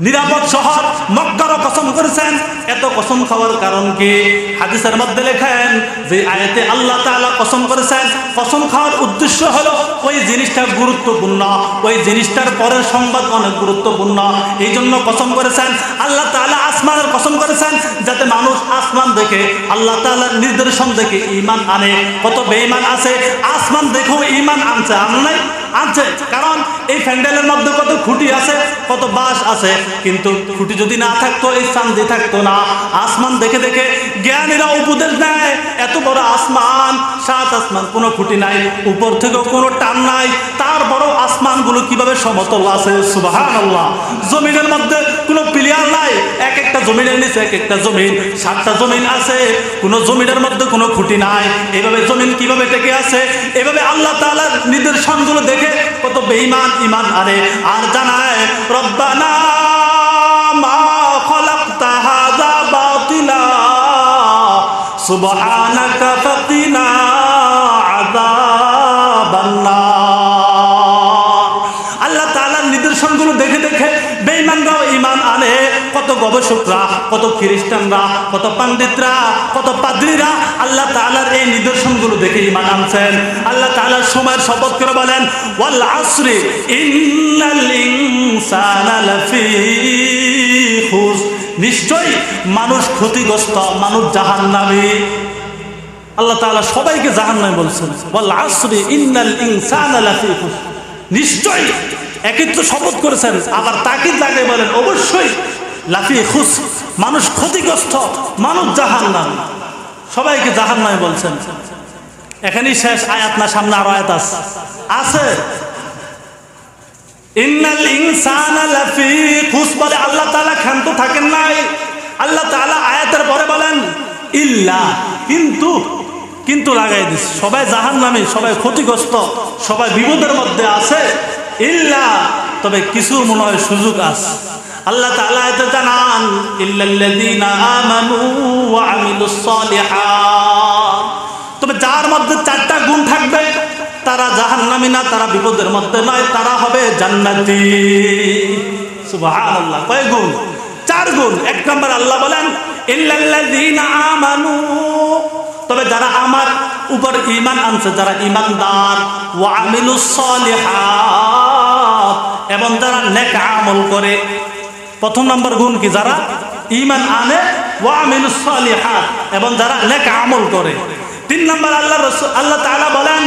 নিরাপদ শহর মক্কারও কসম করেছেন। এত কসম খাওয়ার কারণ কি? হাদিসের মধ্যে লেখেন যে আয়াতে আল্লাহ তাআলা কসম করেছেন, কসম খাওয়ার উদ্দেশ্য হলো ওই জিনিসটা গুরুত্বপূর্ণ, ওই জিনিসটার পরের সংবাদ অনেক গুরুত্বপূর্ণ, এই জন্য কসম করেছেন। আল্লাহ তাআলা আসমানের কসম করেছেন, যাতে মানুষ আসমান দেখে আল্লাহ তাআলার নিদর্শন দেখে ঈমান আনে। কত বেঈমান আছে আসমান দেখেও ঈমান আনছে, আনে নাই? আনছে। কারণ এই প্যান্ডেলের মধ্যে কত খুঁটি আছে, কত বাঁশ আছে, কিন্তু খুঁটি যদি না থাকতো এই চাঁদি থাকতো না। আসমান দেখে দেখে জ্ঞানীরা উপদেশ দেয়, এত বড় আসমান, 7 আসমান, কোনো খুঁটি নাই, উপর থেকেও কোনো টান নাই, তারপরও আসমানগুলো কিভাবে সমতল আছে। সুবহানাল্লাহ। জমিনের মধ্যে কোনো প্লেয়ার নাই, এক একটা জমিনের নিচে এক একটা জমিন, 7টা জমিন আছে, কোনো জমিনের মধ্যে কোনো খুঁটি নাই। এভাবে জমিন কিভাবে টেকে আছে? এভাবে আল্লাহ তাআলার নিদর্শনগুলো দেখে কত বেঈমান ইমান আনে আর জানায় রব্বানা মা খালাকতা হাযা বাতিলা সুবহানাকা ফাকিনা আযাবান নার। আল্লাহ তাআলার নিদর্শনগুলো দেখে দেখে বেঈমানরাও ঈমান আনে। কত গবেষকরা, কত খ্রিস্টানরা, কত পণ্ডিতরা, কত পাদ্রীরা আল্লাহ তাআলার এই নিদর্শনগুলো দেখে ঈমান আনছেন। আল্লাহ তাআলার সময়ের শপথ করে বলেন ওয়াল আসরি ইন্নাল ইনসানা লাফি খুস, নিশ্চয়ই মানুষ ক্ষতিগ্রস্ত, মানুষ জাহান্নামী। আল্লাহ তাআলা সবাইকে জাহান্নামী বলছেন। ওয়াল আসরি ইন্নাল ইনসানা লাফি খুস, নিশ্চয়ই একত্র শপথ করেছেন, আবার তাকিদ লাগে বলেন অবশ্যই লাফি খুস, মানুষ ক্ষতিগ্রস্ত, মানুষ জাহান্নামী, সবাইকে জাহান্নামী বলছেন। এখানেই শেষ আয়াত না? সামনে আরো আয়াত আছে। ইন্নাল ইনসানা লাফি খুস বলে আল্লাহ তাআলা ক্ষান্ত থাকেন নাই। আল্লাহ তাআলা আয়াতের পরে বলেন ইল্লা, কিন্তু, কিন্তু লাগাই দিস, সবাই জাহান্নামী, সবাই ক্ষতিগ্রস্ত, সবাই বিপদের মধ্যে আছে। ইল্লা, তবে কিছু মনে হয় সুযোগ আছে। আল্লাহ তাআলা এতে জানান ইল্লাল্লাযীনা আমানু ওয়া আমিলুস সালিহাত, তবে যার মধ্যে 4টা গুণ থাকবে তারা জাহান্নামী না, তারা বিপদের মধ্যে নয়, তারা হবে জান্নাতি। সুবহানাল্লাহ। কয় গুণ? 4 গুণ। 1 নম্বর আল্লাহ বলেন ইল্লাল্লাযীনা আমানু, তবে যারা আমার উপর ঈমান আনছে, যারা ঈমানদার, ওয়া আমিলুস সালিহাত, এবং যারা নেক আমল করে। প্রথম নম্বর গুণ কি? যারা ঈমান আনে, ওয়া আমিলুস সালিহাত, এবং যারা নেক আমল করে। 3 নম্বর আল্লাহ তাআলা বলেন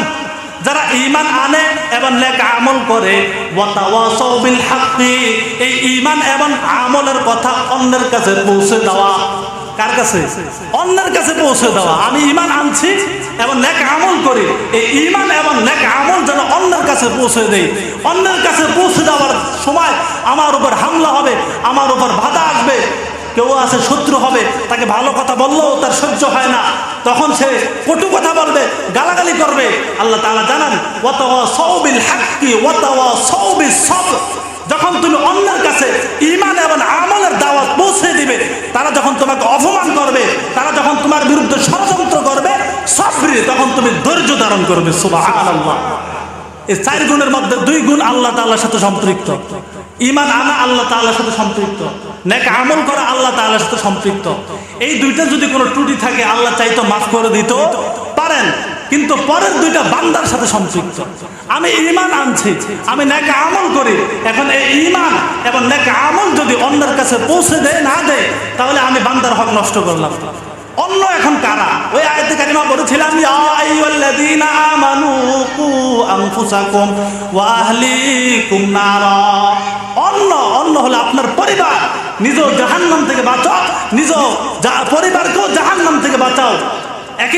যারা ঈমান আনে এবং নেক আমল করে, ওয়া তাওয়াসাউ বিল হাক্কি, এই ঈমান এবং আমলের কথা অন্যের কাছে পৌঁছে দেওয়া। কার কাছে? অন্যের কাছে পৌঁছে দেওয়া। আমি ঈমান আনছি এবং নেক আমল করি, এই ঈমান এবং নেক আমল যেন অন্যের কাছে পৌঁছে দেই। অন্যের কাছে পৌঁছে দেওয়ার সময় আমার উপর হামলা হবে, আমার উপর বাধা আসবে, কেউ আছে শত্রু হবে, তাকে ভালো কথা বললেও তার সহ্য হয় না, তখন সে কটু কথা বলবে, গালাগালি করবে। আল্লাহ তাআলা জানান ওয়া তাওয়াসাউ বিল হাক্কি ওয়া তাওয়াসাউ বিস সবর, যখন তুমি অন্যের কাছে ঈমান এবং আমলের দাওয়াত পৌঁছে দিবে, তারা যখন তোমাকে অপমান করবে, তারা যখন তোমার বিরুদ্ধে ষড়যন্ত্র করবে, সবরি, তখন তুমি ধৈর্য ধারণ করবে। সুবহানাল্লাহ। এই 4 গুণের মধ্যে 2 গুণ আল্লাহ তাআলার সাথে সম্পৃক্ত। ঈমান আনা আল্লাহ তাআলার সাথে সম্পৃক্ত, নেক আমল করা আল্লাহ তাআলার সাথে সম্পৃক্ত। এই 2টা যদি কোনো ত্রুটি থাকে আল্লাহ চাইতো মাফ করে দিতে পারেন, কিন্তু পরের 2টা বান্দার সাথে সম্পৃক্ত। আমি ঈমান আনছি, আমি নেক আমল করি, এখন এই ঈমান এবং নেক আমল যদি অন্যের কাছে পৌঁছে দেয় না দেয়, তাহলে আমি বান্দার হক নষ্ট করলাম। অন্য এখন কারা? ওই আয়াতে কারিমা বলেছিলাম ইয়া আইয়ুহাল্লাযীনা আমানু কু আনফুসাকুম ওয়া আহলিকুম নারা। অন্য হলো আপনার পরিবার, নিজ জাহান্নাম থেকে বাঁচাও, নিজ পরিবারকেও জাহান্নাম থেকে বাঁচাও। এক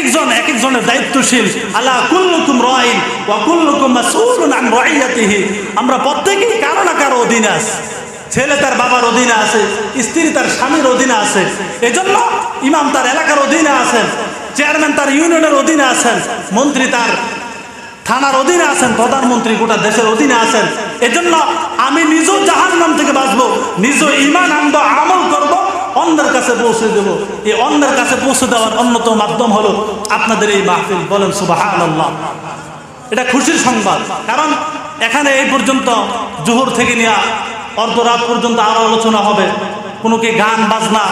একজনের দায়িত্বশীল। আলা কুল্লুকুম রাইন ওয়া কুল্লুকুম মাসউলুন আন রাইয়াতিহি, আমরা প্রত্যেকেই কারো না কারো অধীনে আছি। ছেলে তার বাবার অধীনে আছে, স্ত্রী তার স্বামীর অধীনে আছে, এজন্য ইমাম তার এলাকার অধীনে আছেন, চেয়ারম্যান তার ইউনিয়নের অধীনে আছেন, মন্ত্রী তার থানার অধীনে আছেন, প্রধানমন্ত্রী গোটা দেশের অধীনে আছেন। এজন্য আমি নিজেও জাহান্নাম থেকে বাঁচবো, নিজ ঈমান আনবো, আমল করব, অন্যের কাছে পৌঁছে দেব। এই অন্যের কাছে পৌঁছে দেওয়ার অন্যতম মাধ্যম হলো আপনাদের এই মাহফিল। বলেন সুবহানাল্লাহ। এটা খুশির সংবাদ, কারণ এখানে এই পর্যন্ত জোহর থেকে নিয়ে অর্ধরাত পর্যন্ত আরো আলোচনা হবে। কোনো কি গান বাজনা,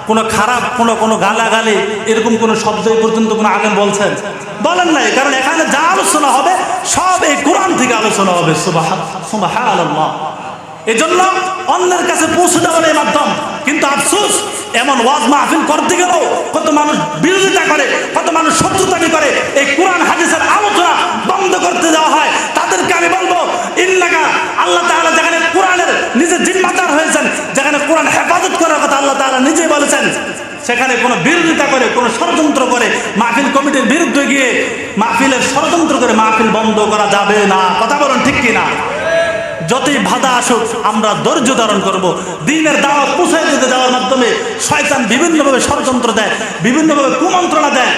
কোনো খারাপ, কোনো গালাগালি, এরকম কোনো শব্দ এই পর্যন্ত কোনো আলেম বলেন নাই। কারণ এখানে যা আলোচনা হবে সব এই কোরআন থেকে আলোচনা হবে। সুবহানাল্লাহ। এজন্য অন্যের কাছে পৌঁছে দেওয়ার এই মাধ্যম। কিন্তু আফসোস, এমন ওয়াজ মাহফিল করতে গেলেও কত মানুষ বিরোধিতা করে, কত মানুষ শত্রুতামি করে, এই কোরআন হাদিসের আলোচনা বন্ধ করতে দেওয়া হয়। তাদেরকে আমি বলবো ইন্নাকা, আল্লাহ তাআলা যেখানে কোরআনের নিজে জিম্মাদার হয়েছেন, যেখানে কোরআন হেফাজত করার কথা আল্লাহ তাআলা নিজেই বলেছেন, সেখানে কোনো বিরোধিতা করে, কোনো ষড়যন্ত্র করে, মাহফিল কমিটির বিরুদ্ধে গিয়ে মাহফিলের ষড়যন্ত্র করে মাহফিল বন্ধ করা যাবে না। কথা বলেন ঠিক কিনা? যতই বাধা আসুক আমরা ধৈর্য ধারণ করব। দ্বীনের দাওয়াত পৌঁছে দিতে যাওয়ার মাধ্যমে শয়তান বিভিন্নভাবে ষড়যন্ত্র দেয়, বিভিন্নভাবে কুমন্ত্রণা দেয়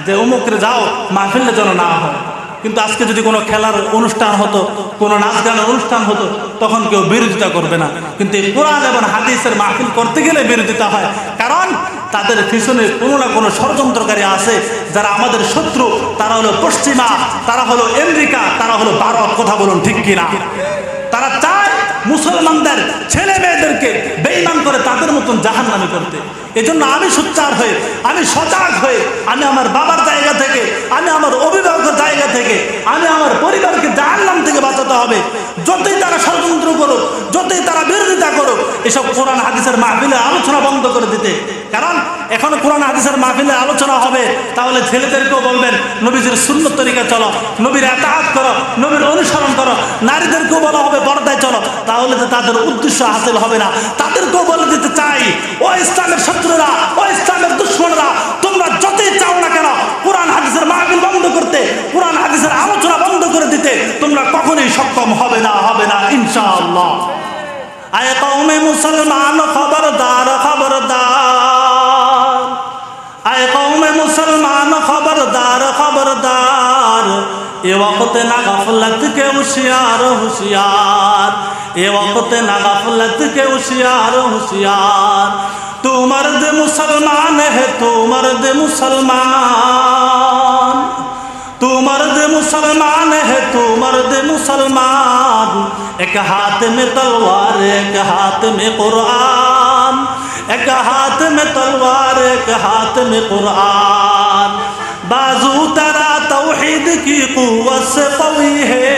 যে অমুকরে যাও, মাহফিলে যেন না হয়। কিন্তু আজকে যদি কোনো খেলার অনুষ্ঠান হতো, কোনো নাচ গানের অনুষ্ঠান হতো, তখন কেউ বিরোধিতা করবে না। কিন্তু এই কোরআন এবং হাদিসের মাহফিল করতে গেলে বিরোধিতা হয়, কারণ তাদের পিছনে কোনো না কোনো ষড়যন্ত্রকারী আছে যারা আমাদের শত্রু। তারা হলো পশ্চিমা, তারা হলো আমেরিকা, তারা হলো ভারত। কথা বলুন ঠিক কিনা? তারা চায় মুসলমানদের ছেলে মেয়েদেরকে বেঈমান করে তাদের মতন জাহান্নামী করতে। এজন্য আমি সোচ্চার হয়ে, আমি সজাগ হয়ে, আমি আমার বাবার জায়গা থেকে, আমি আমার অভিভাবকের জায়গা থেকে, আমি আমার পরিবারকে জাহান্নাম থেকে বাঁচাতে হবে। যতই তারা ষড়যন্ত্র করুক, যতই তারা বিরোধিতা করুক, এসব কোরআন হাদিসের মাহফিলে আলোচনা বন্ধ করে দিতে। কারণ এখন কোরআন হাদিসের মাহফিলে আলোচনা হবে, তাহলে ছেলেদেরকেও বলবেন নবীজির সুন্নত তরিকা চলো, নবীর ইতাআত করো, নবীর অনুসরণ করো। নারীদেরকেও বলা হবে পর্দায় চলো, তাহলে তো তাদের উদ্দেশ্য হাসিল হবে না। তাদেরকেও বলে দিতে চাই, ও ইসলামের শত্রুরা, ও ইসলামের দুশ্মনরা, তোমরা যতই চাও না কেন কোরআন হাদিসের মাহফিল বন্ধ করতে, কোরআন হাদিসের আলোচনা বন্ধ করে দিতে তোমরা কখনোই সক্ষম হবে না, হবে না ইনশাআল্লাহ। আয়ে কওমে মুসলমান খবরদার, খবরদার। আয়ে কওমে মুসলমান খবরদার, খবরদার। ए वक्त ना गफलत के होशियार होशियार, ए वक्त ना गफलत के होशियार होशियार। तू मर्द मुसलमान है, तू मर्द मुसलमान, तू मर्द मुसलमान है, तू मर्द मुसलमान। एक हाथ में तलवार, एक हाथ में कुरान, एक हाथ में तलवार, एक हाथ में कुरान। बाजू तेरा तौहीद की कुव्वत से कवी है,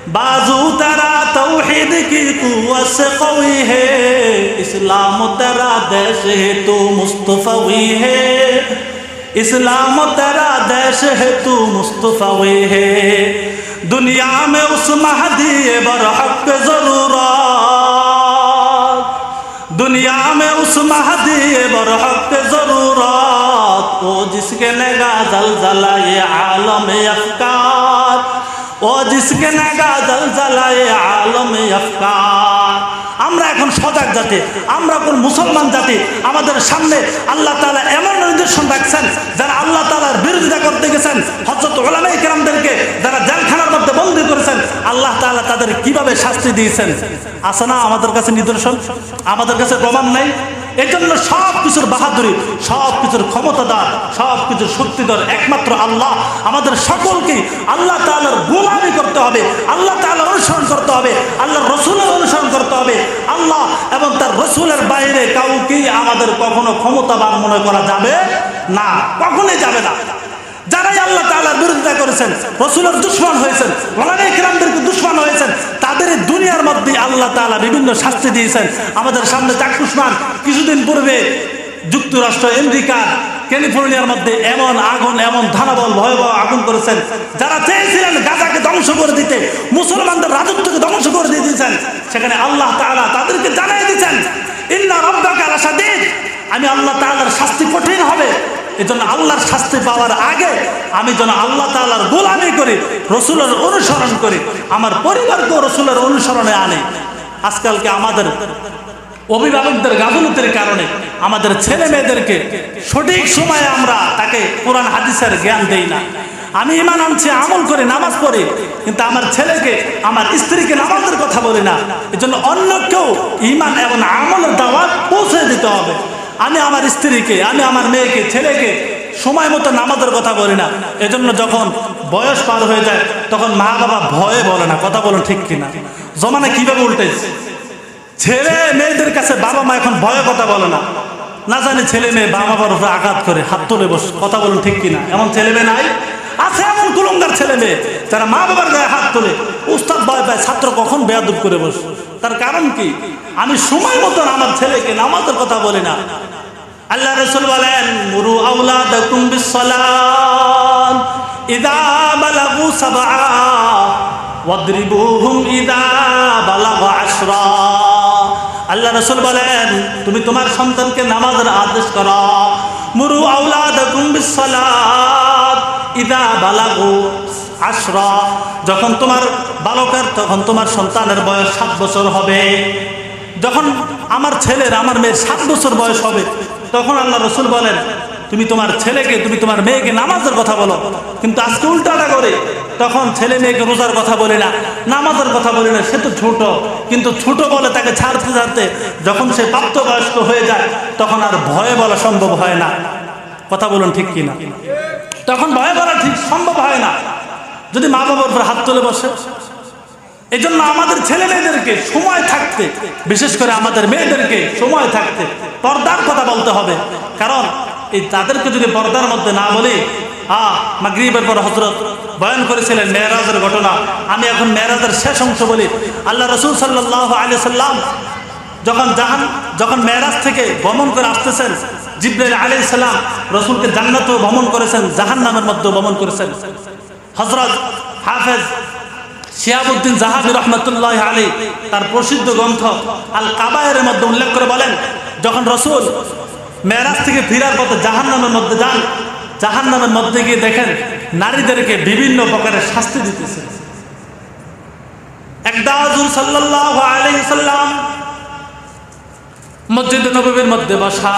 बाजू तेरा तौहीद की कुव्वत से कवी है। इस्लाम तेरा देश है, तू मुस्तफवी है, इस्लाम तेरा देश है, तू मुस्तफवी है। दुनिया में उस महदी बरहक जरूरत, दुनिया में उस महदी बरहक जरूरत। वो जिसके नेगा जलजला ये आलम अफकार, वो जिसके नेगा जलजला ये आलम अफकार। আমরা এখন সজাগ জাতি, আমরা কোন মুসলমান জাতি। আমাদের সামনে আল্লাহ তাআলা এমন নিদর্শন রাখছেন, যারা আল্লাহ তাআলার বিরোধিতা করতে গেছেন, হযরত উলামায়ে কেরামদেরকে যারা জেলখানার মধ্যে বন্দী করেছেন, আল্লাহ তাআলা তাদের কিভাবে শাস্তি দিয়েছেন আছে না আমাদের কাছে নিদর্শন? আমাদের কাছে প্রমাণ নাই। এই জন্য সব কিছুর বাহাদুরি, সব কিছুর ক্ষমতাদার, সব কিছুর শক্তিধর একমাত্র আল্লাহ। আমাদের সকলকে আল্লাহ তাআলার গোলামি করতে হবে, আল্লাহ তাআলার অনুসরণ করতে হবে, আল্লাহর রাসূলের অনুসরণ করতে হবে। আল্লাহ এবং তার রাসূলের বাইরে কাউকেই আমাদের কখনো ক্ষমতাবান মনে করা যাবে না, কখনোই যাবে না। যারাই আল্লাহ তাআলার বিরোধিতা করেছেন, রাসূলের দুশমন হয়েছেন, উলামায়ে কেরামদেরকে দুশমন হয়েছেন, তাদের দুনিয়ার মধ্যে আল্লাহ তাআলা বিভিন্ন শাস্তি দিয়েছেন। আমাদের সামনে চাক্ষুষমান কিছুদিন পূর্বে যুক্তরাষ্ট্র আমেরিকা ক্যালিফোর্নিয়ার মধ্যে এমন আগুন, এমন ধারাবল ভয়াবহ আগুন করেছেন। যারা চেয়েছিলেন গাজাকে ধ্বংস করে দিতে, মুসলমানদের রাজত্বকে ধ্বংস করে দিয়েছেন, সেখানে আল্লাহ তাআলা তাদেরকে জানিয়ে দিয়েছেন ইন্না রাব্বাকা লাশাদীদ, আমি আল্লাহ তাআলার শাস্তি কঠিন হবে। এজন্য আল্লাহর শাস্তি পাওয়ার আগে আমি যেন আল্লাহ তাআলার গোলামি করি, রাসূলের অনুসরণ করি, আমার পরিবারকে রাসূলের অনুসরণে আনে। আজকালকে আমাদের অভিভাবকদের গাফলতির কারণে আমাদের ছেলে মেয়েদেরকে সঠিক সময়ে আমরা তাকে কোরআন হাদিসের জ্ঞান দেই না। আমি ঈমান আনছি, আমল করি, নামাজ পড়ি, কিন্তু আমার ছেলেকে, আমার স্ত্রীকে নামাজের কথা বলি না। এজন্য অন্যকেও ঈমান এবং আমলের দাওয়াত পৌঁছে দিতে হবে। আমি আমার স্ত্রীকে, আমি আমার মেয়েকে, ছেলেকে সময় মতো নামাজের কথা বলি না। এজন্য যখন বয়স পার হয়ে যায় তখন মা বাবা ভয়ে বলে না। কথা বলুন ঠিক কিনা? জমানা কিভাবে উল্টেছে, ছেলে মেয়েদের কাছে বাবা মা এখন ভয়ে কথা বলে না। না জানি ছেলে মেয়ে বাবা মার উপরে আঘাত করে হাত তুলে বসে। কথা বলুন ঠিক কিনা? এমন ছেলে মেয়ে নাই? আছে এমন কুলঙ্গার ছেলে মেয়ে যারা মা বাবার গায়ে হাত তোলে, উস্তাদ ভয় পায় ছাত্র কখন বেয়াদব করে বসে। তার কারণ কি? আমি সময় মতন আমার ছেলেকে নামাজের কথা বলি না। আল্লাহ রাসূল বলেন মুরু আওলাদাকুম বিসসালাত ইযা বালাগু সাবআ ওয়াদরিবুহুম ইযা বালাগা আশরা। আল্লাহ রাসূল বলেন তুমি তোমার সন্তানকে নামাজের আদেশ করো। মুরু আওলাদাকুম বিসসালাত ইযা বালাগু আশরা, যখন তোমার বালকের, তখন তোমার সন্তানের বয়স 7 বছর হবে। যখন আমার ছেলের, আমার মেয়ের 7 বছর বয়স হবে, তখন আল্লাহ রসুল বলেন তুমি তোমার ছেলেকে, তুমি তোমার মেয়েকে নামাজের কথা বলো। কিন্তু আজকে উল্টাটা করে, তখন ছেলে মেয়েকে রোজার কথা বলি না, নামাজের কথা বলি না, সে তো ছোট। কিন্তু ছোট বলে তাকে ছাড়তে ছাড়তে যখন সে প্রাপ্তবয়স্ক হয়ে যায়, তখন আর ভয়ে বলা সম্ভব হয় না। কথা বলুন ঠিক কিনা? তখন ভয়ে বলা ঠিক সম্ভব হয় না যদি মা বাবার উপর হাত তুলে বসে। এই জন্য আমাদের ছেলে মেয়েদেরকে সময় থাকতে, বিশেষ করে আমাদের মেয়েদেরকে সময় থাকতে পর্দার কথা বলতে হবে। কারণ এই তাদেরকে যদি পর্দার মধ্যে না বলি, মাগরিবের পর হযরত বয়ান করেছিলেন মেরাজের ঘটনা। আমি এখন মেরাজের শেষ অংশ বলি। আল্লাহ রাসূল সাল্লাল্লাহু আলাইহি সাল্লাম যখন মেরাজ থেকে ভ্রমণ করে আসতেছেন, জিবরাইল আলাইহিস সালাম রাসূলকে জান্নাতেও ভ্রমণ করেছেন, জাহান্নামের মধ্যেও ভ্রমণ করেছেন। হযরত হাফেজ শিহাবুদ্দিন জাহাবী রহমাতুল্লাহি আলাইহি তার প্রসিদ্ধ গ্রন্থ আল কাবায়েরের মধ্যে উল্লেখ করে বলেন, যখন রাসূল মেরাজ থেকে ফিরার পথে জাহান্নামের মধ্যে যান, জাহান্নামের মধ্যে গিয়ে দেখেন নারীদেরকে বিভিন্ন প্রকারের শাস্তি দিতেছে। একদা হুজুর সাল্লাল্লাহু আলাইহি সাল্লাম মসজিদে নববীর মধ্যে বসা,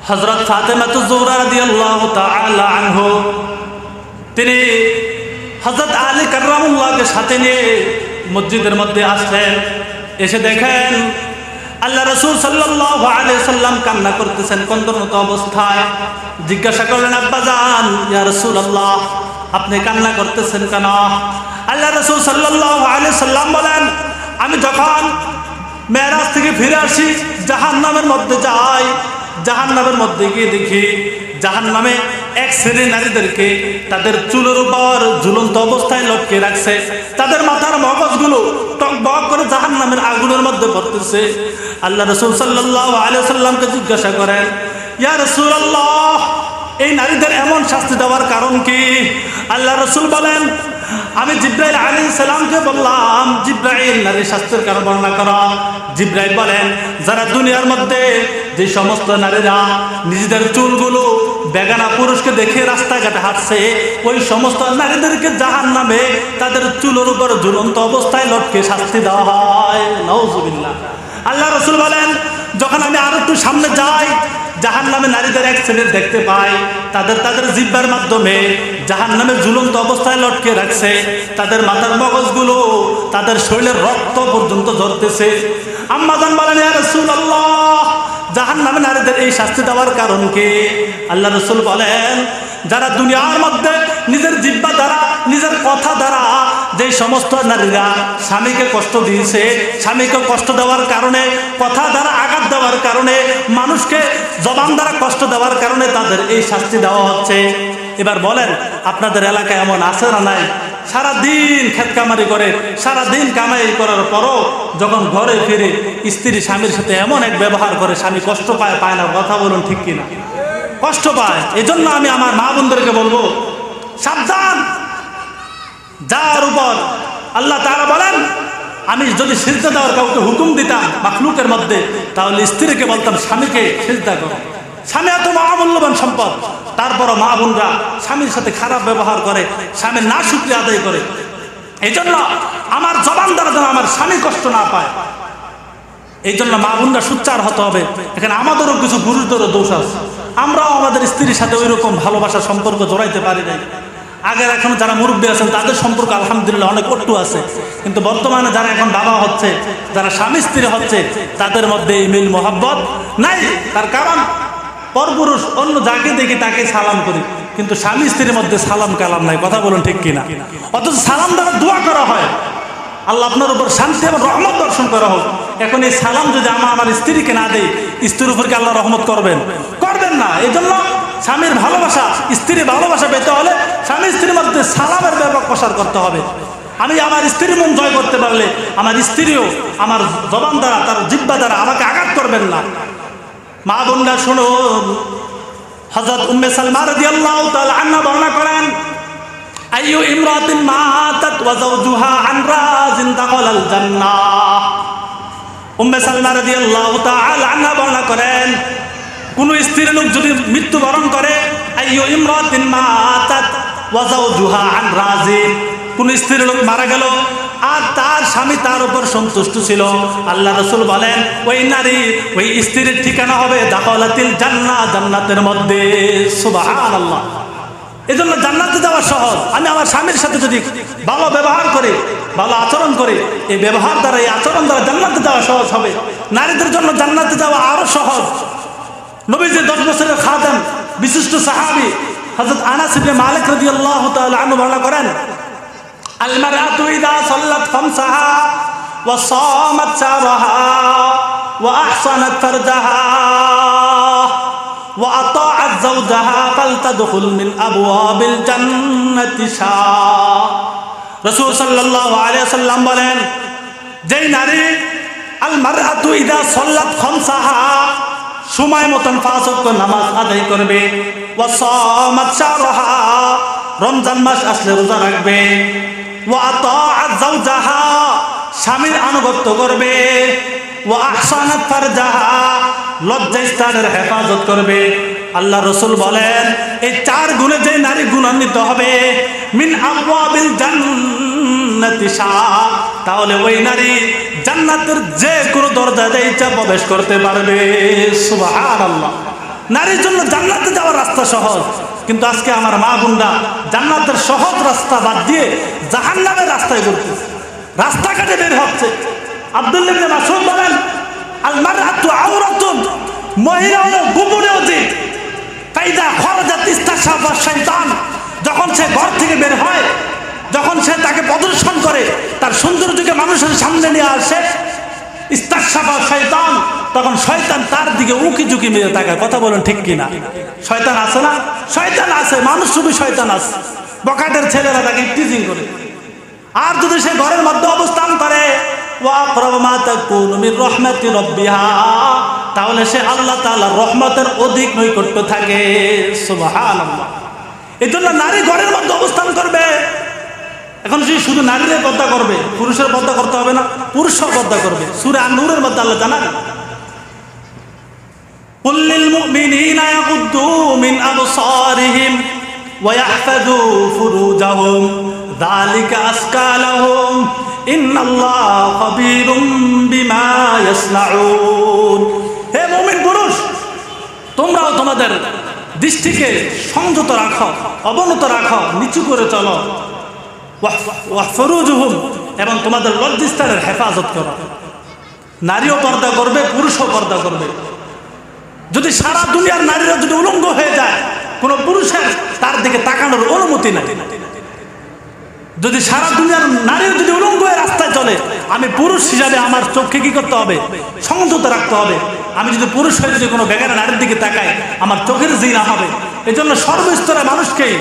হযরত ফাতেমাতুজ জোহরা রাদিয়াল্লাহু তাআলা আনহু তিনি হযরত আলী কাররামুল্লাহকে সাথে নিয়ে মসজিদের মধ্যে আসলেন। এসে দেখেন আল্লাহ রাসূল সাল্লাল্লাহু আলাইহি সাল্লাম কান্না করতেছেন কন্দনরত অবস্থায়। জিজ্ঞাসা করলেন, আব্বাজান, ইয়া রাসূলুল্লাহ, আপনি কান্না করতেছেন কেন? আল্লাহ রাসূল সাল্লাল্লাহু আলাইহি সাল্লাম বলেন, আমি যখন মেরাজ থেকে ফিরে আসি, জাহান্নামের মধ্যে যাই, জাহান্নামের মধ্যে গিয়ে দেখি জাহান্নামে এক শ্রেণীর নারীদেরকে তাদের চুলের উপর ঝুলন্ত অবস্থায় লটকে রাখছে, তাদের মাথার মগজগুলো টকবক করে জাহান্নামের আগুনের মধ্যে পড়তেছে। আল্লাহ রাসূল সাল্লাল্লাহু আলাইহি সাল্লামকে জিজ্ঞাসা করেন, ইয়া রাসূলুল্লাহ, এই নারীদের এমন শাস্তি দেওয়ার কারণ কি? আল্লাহ রাসূল বলেন, আমি জিবরাইল আলাইহিস সালামকে বললাম, জিবরাইল নারীর শাস্তির কারণ বর্ণনা করো। জিবরাইল বলেন, যারা দুনিয়ার মধ্যে যে সমস্ত নারীরা নিজেদের চুলগুলো বেগানা পুরুষকে দেখে রাস্তাঘাটে হাঁটছে, ওই সমস্ত নারীদেরকে জাহান্নামে তাদের চুলের উপর ঝুলন্ত অবস্থায় লটকে শাস্তি দেওয়া হয়। নাউজুবিল্লাহ। আল্লাহ রাসূল বলেন, যখন আমি আর একটু সামনে যাই, জাহান্নামে নারীদের এক শ্রেণীর দেখতে পাই, তাদের জিহ্বার মাধ্যমে জাহান্নামে ঝুলন্ত অবস্থায় লটকে রাখছে, তাদের মাথার মগজগুলো তাদের শরীরের রক্ত পর্যন্ত ঝরতেছে। আম্মা জান বলেন, ইয়া রাসূলুল্লাহ, জাহান্নামে নারীদের এই শাস্তি দেওয়ার কারণ কি? আল্লাহ রাসূল বলেন, যারা দুনিয়ার মধ্যে নিজের জিহ্বা দ্বারা, নিজের কথা দ্বারা যে সমস্ত নারীরা স্বামীকে কষ্ট দিয়েছে, স্বামীকে কষ্ট দেওয়ার কারণে, কথা দ্বারা আঘাত দেওয়ার কারণে, মানুষকে জবান দ্বারা কষ্ট দেওয়ার কারণে তাদের এই শাস্তি দেওয়া হচ্ছে। এবার বলেন, আপনাদের এলাকায় এমন আছে না নাই? সারাদিন ক্ষেত কামারি করে, সারাদিন কামাই করার পরও যখন ঘরে ফিরে স্ত্রী স্বামীর সাথে এমন এক ব্যবহার করে, স্বামী কষ্ট পায়, পায় না? কথা বলুন ঠিক কিনা? কষ্ট পায়। এই জন্য আমি আমার মা বোনদেরকে বলবো, সাবধান। যার উপর আল্লাহ তাআলা বলেন, আমি যদি সিজদা দেওয়ার কাউকে হুকুম দিতাম মাখলুকের মধ্যে, তাহলে স্ত্রীকে বলতাম স্বামীকে সিজদা করো। স্বামী এত মহামূল্যবান সম্পদ, তারপরও মা বোনরা স্বামীর সাথে খারাপ ব্যবহার করে, স্বামীর না শুকরিয়া আদায় করে। এই জন্য আমার জবান দ্বারা যেন আমার স্বামী কষ্ট না পায়, এই জন্য মা বোনরা সোচ্চার হতে হবে। এখানে আমাদেরও কিছু গুরুতর দোষ আছে, আমরাও আমাদের স্ত্রীর সাথে ওই রকম ভালোবাসার সম্পর্ক জড়াইতে পারি নাই। আগের এখন যারা মুরব্বী আছেন তাদের সম্পর্ক আলহামদুলিল্লাহ অনেক কটু আছে, কিন্তু বর্তমানে যারা এখন বাবা হচ্ছে, যারা স্বামী স্ত্রী হচ্ছে, তাদের মধ্যে এই মিল মোহাব্বত নাই। তার কারণ পরপুরুষ অন্য যাকে দেখি তাকে সালাম করি, কিন্তু স্বামী স্ত্রীর মধ্যে সালাম কালাম নাই। কথা বলুন ঠিক কিনা? অথচ সালাম দ্বারা দোয়া করা হয়, আল্লাহ আপনার উপর শান্তি এবং রহমত দর্শন করা হোক। এখন এই সালাম যদি আমার স্ত্রীকে না দেয়, স্ত্রীর উপর কি আল্লাহ রহমত করবেন? করবেন না। এই জন্য স্বামীর ভালোবাসা, স্ত্রীর ভালোবাসা পেতে হলে স্বামী স্ত্রীর মধ্যে সালামের ব্যাপক প্রসার করতে হবে। আমি আমার স্ত্রীর মন জয় করতে পারলে আমার স্ত্রীও আমার জবান দ্বারা, তার জিহ্বা দ্বারা আমাকে আঘাত করবেন না। মা বোনরা শুনুন, হযরত উম্মে সালমা রাদিয়াল্লাহু তাআলা আনহা বর্ণনা করেন, আইয়ু ইমরাতিন মাতাত ওয়া যাওজুহা আন রাজিন দাখালাল জান্নাহ। উম্মে সালমা রাদিয়াল্লাহু তাআলা আনহা বর্ণনা করেন, কোন স্ত্রী লোক যদি মৃত্যুবরণ করে, আইয়ু ইমরাতিন মাতাত ওয়া যাওজুহা আন রাজিন। কোন স্ত্রীর লোক মারা গেল আর তার স্বামী তার উপর সন্তুষ্ট ছিল, আল্লাহ রাসূল বলেন ওই নারী ওই স্ত্রীর ঠিকানা হবে দাখালাতিল জান্নাহ, জান্নাতের মধ্যে। সুবহানাল্লাহ। এজন্য জান্নাতে যাওয়া সহজ। আমি আমার স্বামীর সাথে যদি ভালো ব্যবহার করে, ভালো আচরণ করে, এই ব্যবহার দ্বারা, এই আচরণ দ্বারা জান্নাতে যাওয়া সহজ হবে। নারীদের জন্য জান্নাতে যাওয়া আরো সহজ। নবীজি 10 বছরের খাদেম বিশিষ্ট সাহাবী হযরত আনাস ইবনে মালিক রাদিয়াল্লাহু তাআলা আনহু বর্ণনা করেন, আল মারআতু ইযা সাল্লাত খামসাহা ওয়া সামাত শাহরাহা ওয়া আহসানাত ফারজাহা ওয়া আতাআত যাওজাহা ফালতাদখুল মিন আবওয়াবিল জান্নাতি শা। রাসূল সাল্লাল্লাহু আলাইহি ওয়াসাল্লাম বলেন, যেই নারী আল মারআতু ইযা সাল্লাত খামসাহা সময় মতন 5 ওয়াক্ত নামাজ আদায় করবে, ওয়া সামাত শাহরাহা রমজান মাস আসলে রোজা রাখবে, ওয়া আতাআত যাওজাহা স্বামীর আনুগত্য করবে, ওয়া আহসানাত ফারজাহা লজ্জাস্থানের হেফাজত করবে। আল্লাহ রাসূল বলেন এই 4 গুণে যে নারী গুণান্বিত হবে মিন আবওয়াবিল জান্নাতি শা, তাহলে ওই নারী জান্নাতের যে কোনো দরজা দিয়ে ইচ্ছা প্রবেশ করতে পারবে। সুবহানাল্লাহ। নারীর জন্য জান্নাতে যাওয়ার রাস্তা সহজ, কিন্তু আজকে আমার মা বোনরা জান্নাতের সহজ রাস্তা বাদ দিয়ে জাহান্নামের রাস্তায় ঘুরতেছে, রাস্তাঘাটে বের হচ্ছে। আব্দুল্লাহ ইবনে মাসউদ বলেন, আল মারআতু আওরাতুন, মহিলা হলো গোপনে অতীত। ফাইদা খরাজাত ইস্তাশাফা শাইতান, যখন সে ঘর থেকে বের হয়, যখন সে তাকে প্রদর্শন করে, তার সৌন্দর্যকে মানুষের সামনে নিয়ে আসে, ইস্তাশাফা শাইতান, তখন শয়তান তার দিকে উকি ঝুঁকি মেরে তাকায়। কথা বলেন ঠিক কিনা? শয়তান আছে না? শয়তান আছে, মানুষ রূপী শয়তান আছে। বকাটের ছেলেরা তাকে টিজিং করে। আর যদি সে ঘরের মধ্যে অবস্থান করে, ওয়া আকরাবু মা তাকুনু মির রাহমাতি রাব্বিহা, তাহলে সে আল্লাহ তাআলার রহমতের অধিক নৈকট্য থাকে। সুবহানাল্লাহ। এজন্য নারী ঘরের মধ্যে অবস্থান করবে। এখন সে শুধু নারীদের পর্দা করবে, পুরুষের পর্দা করতে হবে না? পুরুষও পর্দা করবে। সূরা আন-নূরের মধ্যে আল্লাহ জানান, কুল লিল মুমিনিনা ইয়াগুদ্দু মিন আবসারিহিম ওয়া ইয়াহফাযু ফুরুজাহুম যালিকা আযকা লাহুম ইন্নাল্লাহা খাবীরুম বিমা ইয়াসনাউন। হে মুমিন পুরুষ, তোমরাও তোমাদের দৃষ্টিকে সংযত রাখো, অবনত রাখো, নিচু করে চলো। ওয়া ফুরুজুহুম, এবং তোমাদের লজ্জাস্থানের হেফাজত করো। নারীও পর্দা করবে, পুরুষও পর্দা করবে। যদি সারা দুনিয়ার নারীরা যদি উলঙ্গ হয়ে যায়, কোনো পুরুষের তার দিকে তাকানোর অনুমতি নাই। যদি সারা দুনিয়ার নারী যদি উলঙ্গ হয়ে রাস্তায় চলে, আমি পুরুষ হিসাবে আমার চোখকে কি করতে হবে? সংযত রাখতে হবে। আমি যদি পুরুষ হয়ে যদি কোনো বেগানা নারীর দিকে তাকাই, আমার চোখের জিনা হবে। এই জন্য সর্বস্তরের মানুষকেই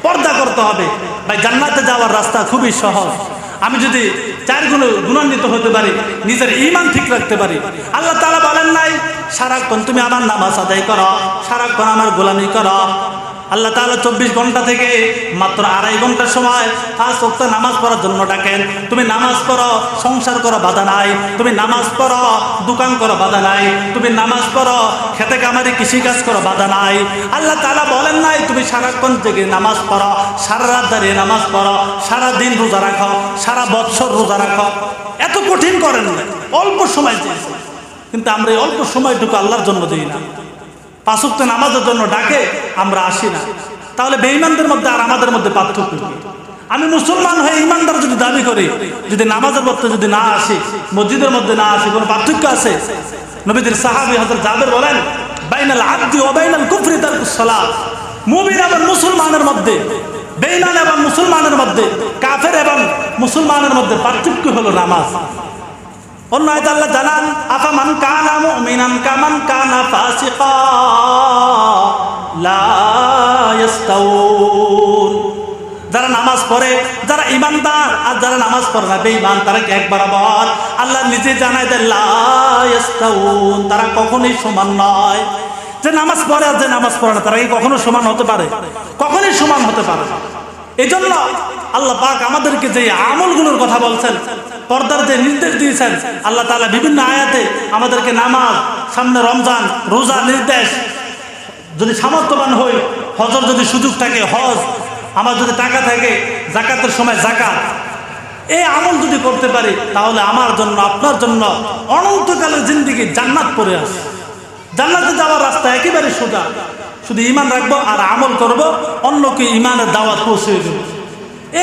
পর্দা করতে হবে। ভাই, জান্নাতে যাওয়ার রাস্তা খুবই সহজ। আমি যদি 4 গুণে গুণান্বিত হতে পারি, নিজের ঈমান ঠিক রাখতে পারি। আল্লাহ তাআলা বলেন নাই সারাক্ষণ তুমি আমার নামাজ আদায় করো, সারাক্ষণ আমার গোলামি করো। আল্লাহ তাআলা 24 ঘন্টা থেকে মাত্র 2.5 ঘন্টা সময় 5 ওয়াক্ত নামাজ পড়ার জন্য ডাকেন। তুমি নামাজ পড়ো, সংসার করো, বাধা নাই। তুমি নামাজ পড়ো, দোকান করো, বাধা নাই। তুমি নামাজ পড়ো, খেতে কামারি কৃষিকাজ করো, বাধা নাই। আল্লাহ তাআলা বলেন নাই তুমি সারাক্ষণ থেকে নামাজ পড়ো, সারা রাত দাঁড়িয়ে নামাজ পড়ো, সারা দিন রোজা রাখো, সারা বছর রোজা রাখো। এত কঠিন করেন না, অল্প সময় চেয়েছে। কিন্তু আমরা এই অল্প সময়টুকু আল্লাহর জন্য দিই না। 5 ওয়াক্ত নামাজের জন্য ডাকে, আমরা আসি না। তাহলে বেঈমানদের মধ্যে আর আমাদের মধ্যে পার্থক্য কি? আমি মুসলমান হয়ে ইমানদার যদি দাবি করি, যদি নামাজের মধ্যে যদি না আসি, মসজিদের মধ্যে না আসি, কোনো পার্থক্য আছে? নবীদের সাহাবী হযরত জাবের বলেন, বাইনাল আবদি ওয়া বাইনাল কুফরি তারকুস সালাত। মুমিন এবং মুসলমানের মধ্যে, বেঈমান এবং মুসলমানের মধ্যে, কাফের এবং মুসলমানের মধ্যে পার্থক্য হলো নামাজ। অন্য আয়াতে আল্লাহ জানান, আফামান কানা মুমিনান কামান কানা ফাসিকা লা ইস্তাউন। যারা নামাজ পড়ে, যারা ইমানদার, আর যারা নামাজ পড়ে না বেঈমান, তারা কি এক বরাবর? আল্লাহ নিজে জানায় দেন লা ইস্তাউন, তারা কখনোই সমান নয়। যে নামাজ পড়ে আর যে নামাজ পড়ে না, তারা কি কখনো সমান হতে পারে? কখনোই সমান হতে পারে না। এই জন্য আল্লাহ পাক আমাদেরকে যে আমলগুলোর কথা বলছেন, পর্দার যে নির্দেশ দিয়েছেন, আল্লাহ তাআলা বিভিন্ন আয়াতে আমাদেরকে নামাজ, সামনে রমজান, রোজা নির্দেশ, যদি সামর্থ্যবান হই, হজের যদি সুযোগ থাকে হজ, আমার যদি টাকা থাকে যাকাতের সময় যাকাত, এই আমল যদি করতে পারি তাহলে আমার জন্য আপনার জন্য অনন্তকালের জিন্দেগি জান্নাত পড়ে আছে। জান্নাতে যাওয়ার রাস্তা একেবারে সোজা, শুধু ঈমান রাখবো আর আমল করব, অন্যকে ঈমানের দাওয়াত পৌঁছে দেব।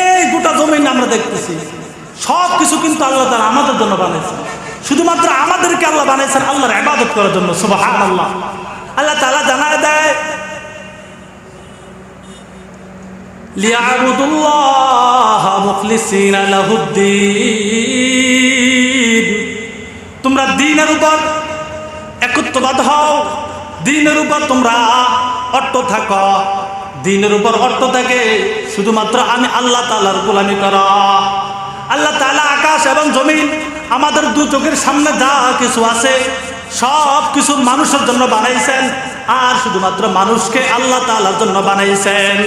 এই গোটা জমিন আমরা দেখতেছি, সব কিছু কিন্তু আল্লাহ তাআলা আমাদের জন্য বানাইছেন। শুধুমাত্র আমাদেরকে আল্লাহ বানাইছেন আল্লাহর ইবাদত করার জন্য। সুবহানাল্লাহ। আল্লাহ তাআলা জানায় দেয়, লিয়াবুদুল্লাহ মুখলিসিনা লাহুদ্দিন, তোমরা দ্বীনের উপর একত্ববাদ হও, দ্বীনের উপর তোমরা অট্ট থাকো, দ্বীনের উপর অট্ট থাকে শুধুমাত্র আমি আল্লাহ তাআলার গোলামি করো। আল্লাহ তাআলা আকাশ এবং জমিন আমাদের দু চোখের সামনে যা কিছু আছে সব কিছু মানুষের জন্য বানাইছেন, আর শুধুমাত্র মানুষকে আল্লাহ তাআলার জন্য বানাইছেন।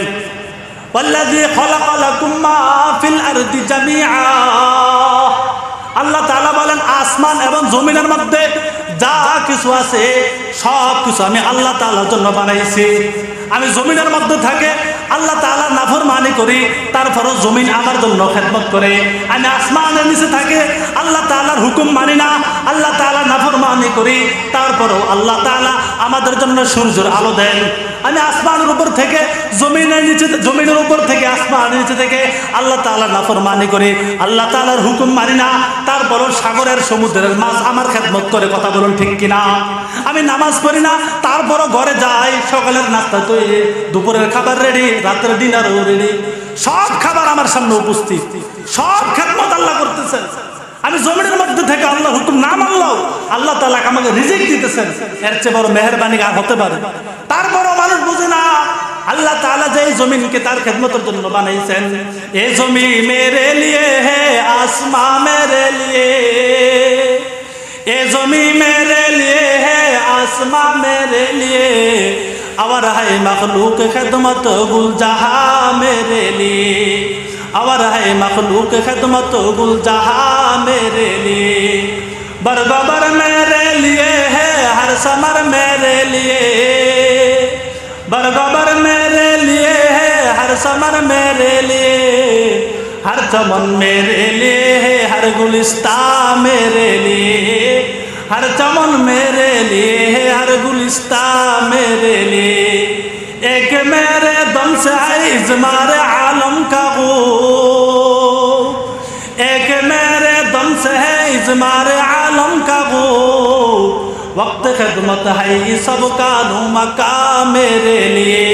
ওয়াল্লাযী খালাকা লাকুম মা ফিল আরদি জামিআ, আল্লাহ তাআলা বলেন আসমান এবং জমিনের মধ্যে যা কিছু আছে সব কিছু আমি আল্লাহ তাআলার জন্য বানাইছি। আমি জমিনের মধ্যে থাকে আল্লাহ তাআলার নাফরমানি করি, তারপরও জমিন আমার জন্য খেদমত করে। আমি আসমানের নিচে থাকে আল্লাহ তাআলার হুকুম মানি না, আল্লাহ তাআলার নাফরমানি করি, তারপরও আল্লাহ তাআলা আমাদের জন্য সূর্যের আলো দেন। আমি আসমানের উপর থেকে জমিনের নিচে, জমিনের উপর থেকে আসমানের নিচে থেকে আল্লাহ তাআলার নাফরমানি করি, আল্লাহ তাআলার হুকুম মানি না, তারপরও সাগরের সমুদ্রের মাছ আমার খেদমত করে। কথা বলুন ঠিক কিনা? আমি নামাজ পড়ি না, তারপরও ঘরে যাই, সকালের নাস্তা তৈরি, দুপুরের খাবার রেডি, রাতের ডিনারও রেডি, সব খাবার আমার সামনে উপস্থিত, সব খেদমত আল্লাহ করতেছেন। আমি জমিনের মধ্যে থেকে আল্লাহর হুকুম না মানলেও আল্লাহ তাআলা আমাকে রিজিক দিতেছেন, এর চেয়ে বড় মেহেরবানি আর হতে পারে? তারপরও মানুষ বুঝে না আল্লাহ তাআলা যে জমিনকে তার খেদমতের জন্য বানাইছেন। এ জমি মেরে লিয়ে হে আসমাं মেরে লিয়ে, এ জমি মেরে লিয়ে হে আসমাं মেরে লিয়ে, और है मखलूक खिदमत गुल जहां मेरे लिए, और है मखलूक खिदमत गुल जहां मेरे लिए, बरगबर मेरे लिए है हर समर मेरे लिए, बरगबर मेरे लिए है हर समर मेरे लिए, हर चमन मेरे लिए है हर गुलिस्तां मेरे लिए, हर चमन मेरे लिए है हर गुलिस्तां मेरे लिए, एक मेरे दम से है इज़मार आलम का गो, एक मेरे दम से है इज़मार आलम का गो, वक्त खिदमत है ये सब कानू मकाम मेरे लिए,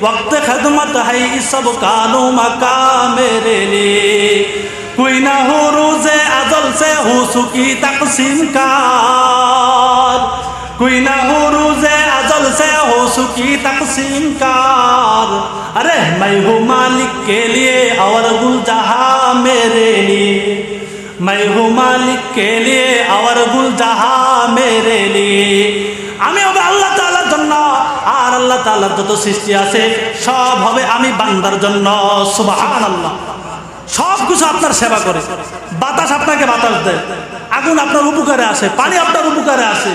वक्त खिदमत है ये सब कानू मकाम मेरे लिए, कोई ना हो रोज़े अज़ल से हो सुकी तक़सीम कार, कोई ना हो रोज़े अज़ल से हो सुकी तक़सीम कार, अरे मैं हूँ मालिक के लिए और गुल जहां मेरे लिए, मैं हूँ मालिक के लिए और गुल जहां मेरे लिए। আমি হবে আল্লাহ তাআলার জন্য, আর আল্লাহ তাআলার যত সৃষ্টি আছে সব হবে আমি বান্দার জন্য। সুবহানাল্লাহ। সব কিছু আপনার সেবা করে, বাতাস আপনাকে বাতাস দেয়, আগুন আপনার উপকারে আসে, পানি আপনার উপকারে আসে।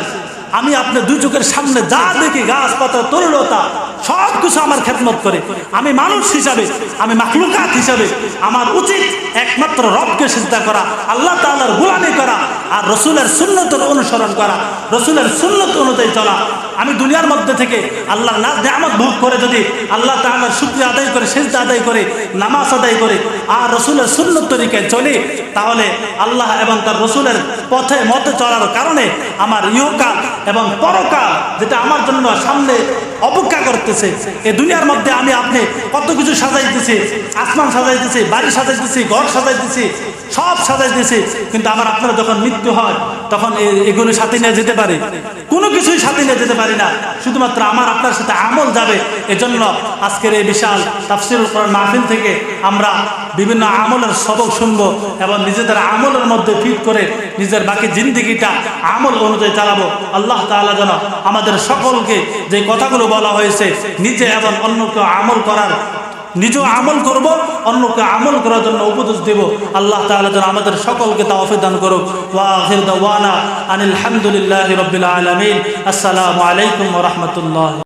আমি আপনার দুই চোখের সামনে যা দেখি গাছপাতা তরুলতা সব কিছু আমার খেদমত করে। আমি মানুষ হিসাবে, আমি মাখলুকাত হিসাবে আমার উচিত একমাত্র রবকে সিজদা করা, আল্লাহ তাআলার গোলামি করা, আর রসুলের সুন্নতের অনুসরণ করা, রসুলের সুন্নত অনুযায়ী চলা। আমি দুনিয়ার মধ্যে থেকে আল্লাহর নিয়ামত ভোগ করে যদি আল্লাহ তাআলার শুকরিয়া আদায় করে, সিজদা আদায় করে, নামাজ আদায় করে, আর রসুলের সুন্নত তরিকায় চলি, তাহলে আল্লাহ এবং তার রসুলের পথে মতে চলার কারণে আমার ইহকাল এবং পরকাল যেটা আমার জন্য সামনে অপেক্ষা করতেছে, এই দুনিয়ার মধ্যে আমি আপনি কত কিছু সাজাইতেছি, আসমান সাজাইতেছি, বাড়ি সাজাইতেছি, ঘর সাজাইতেছি, সব সাজাইতেছি, কিন্তু আমার আপনার যখন মৃত্যু হয় তখন এগুলো সাথে নিয়ে যেতে পারি? কোনো কিছুই সাথে নিয়ে যেতে পারি না, শুধুমাত্র আমার আপনার সাথে আমল যাবে। এজন্য আজকের এই বিশাল তাফসীরুল কোরআন মাহফিল থেকে আমরা বিভিন্ন আমলের সবক শুনবো এবং নিজেদের আমলের মধ্যে ফিট করে নিজের বাকি জিন্দেগিটা আমল অনুযায়ী চালাবো। আল্লাহ তাআলা যেন আমাদের সকলকে যে কথাগুলো বলা হয়েছে নিজে এবং অন্যকে আমল করার, নিজেও আমল করব, অন্যকে আমল করার জন্য উপদেশ দেব। আল্লাহ তাআলা যেন আমাদের সকলকে তৌফিক দান করুক। ওয়া আখির দাওয়ানা আনিল হামদুলিল্লাহি রাব্বিল আলামিন। আসসালামু আলাইকুম ওয়া রাহমাতুল্লাহ।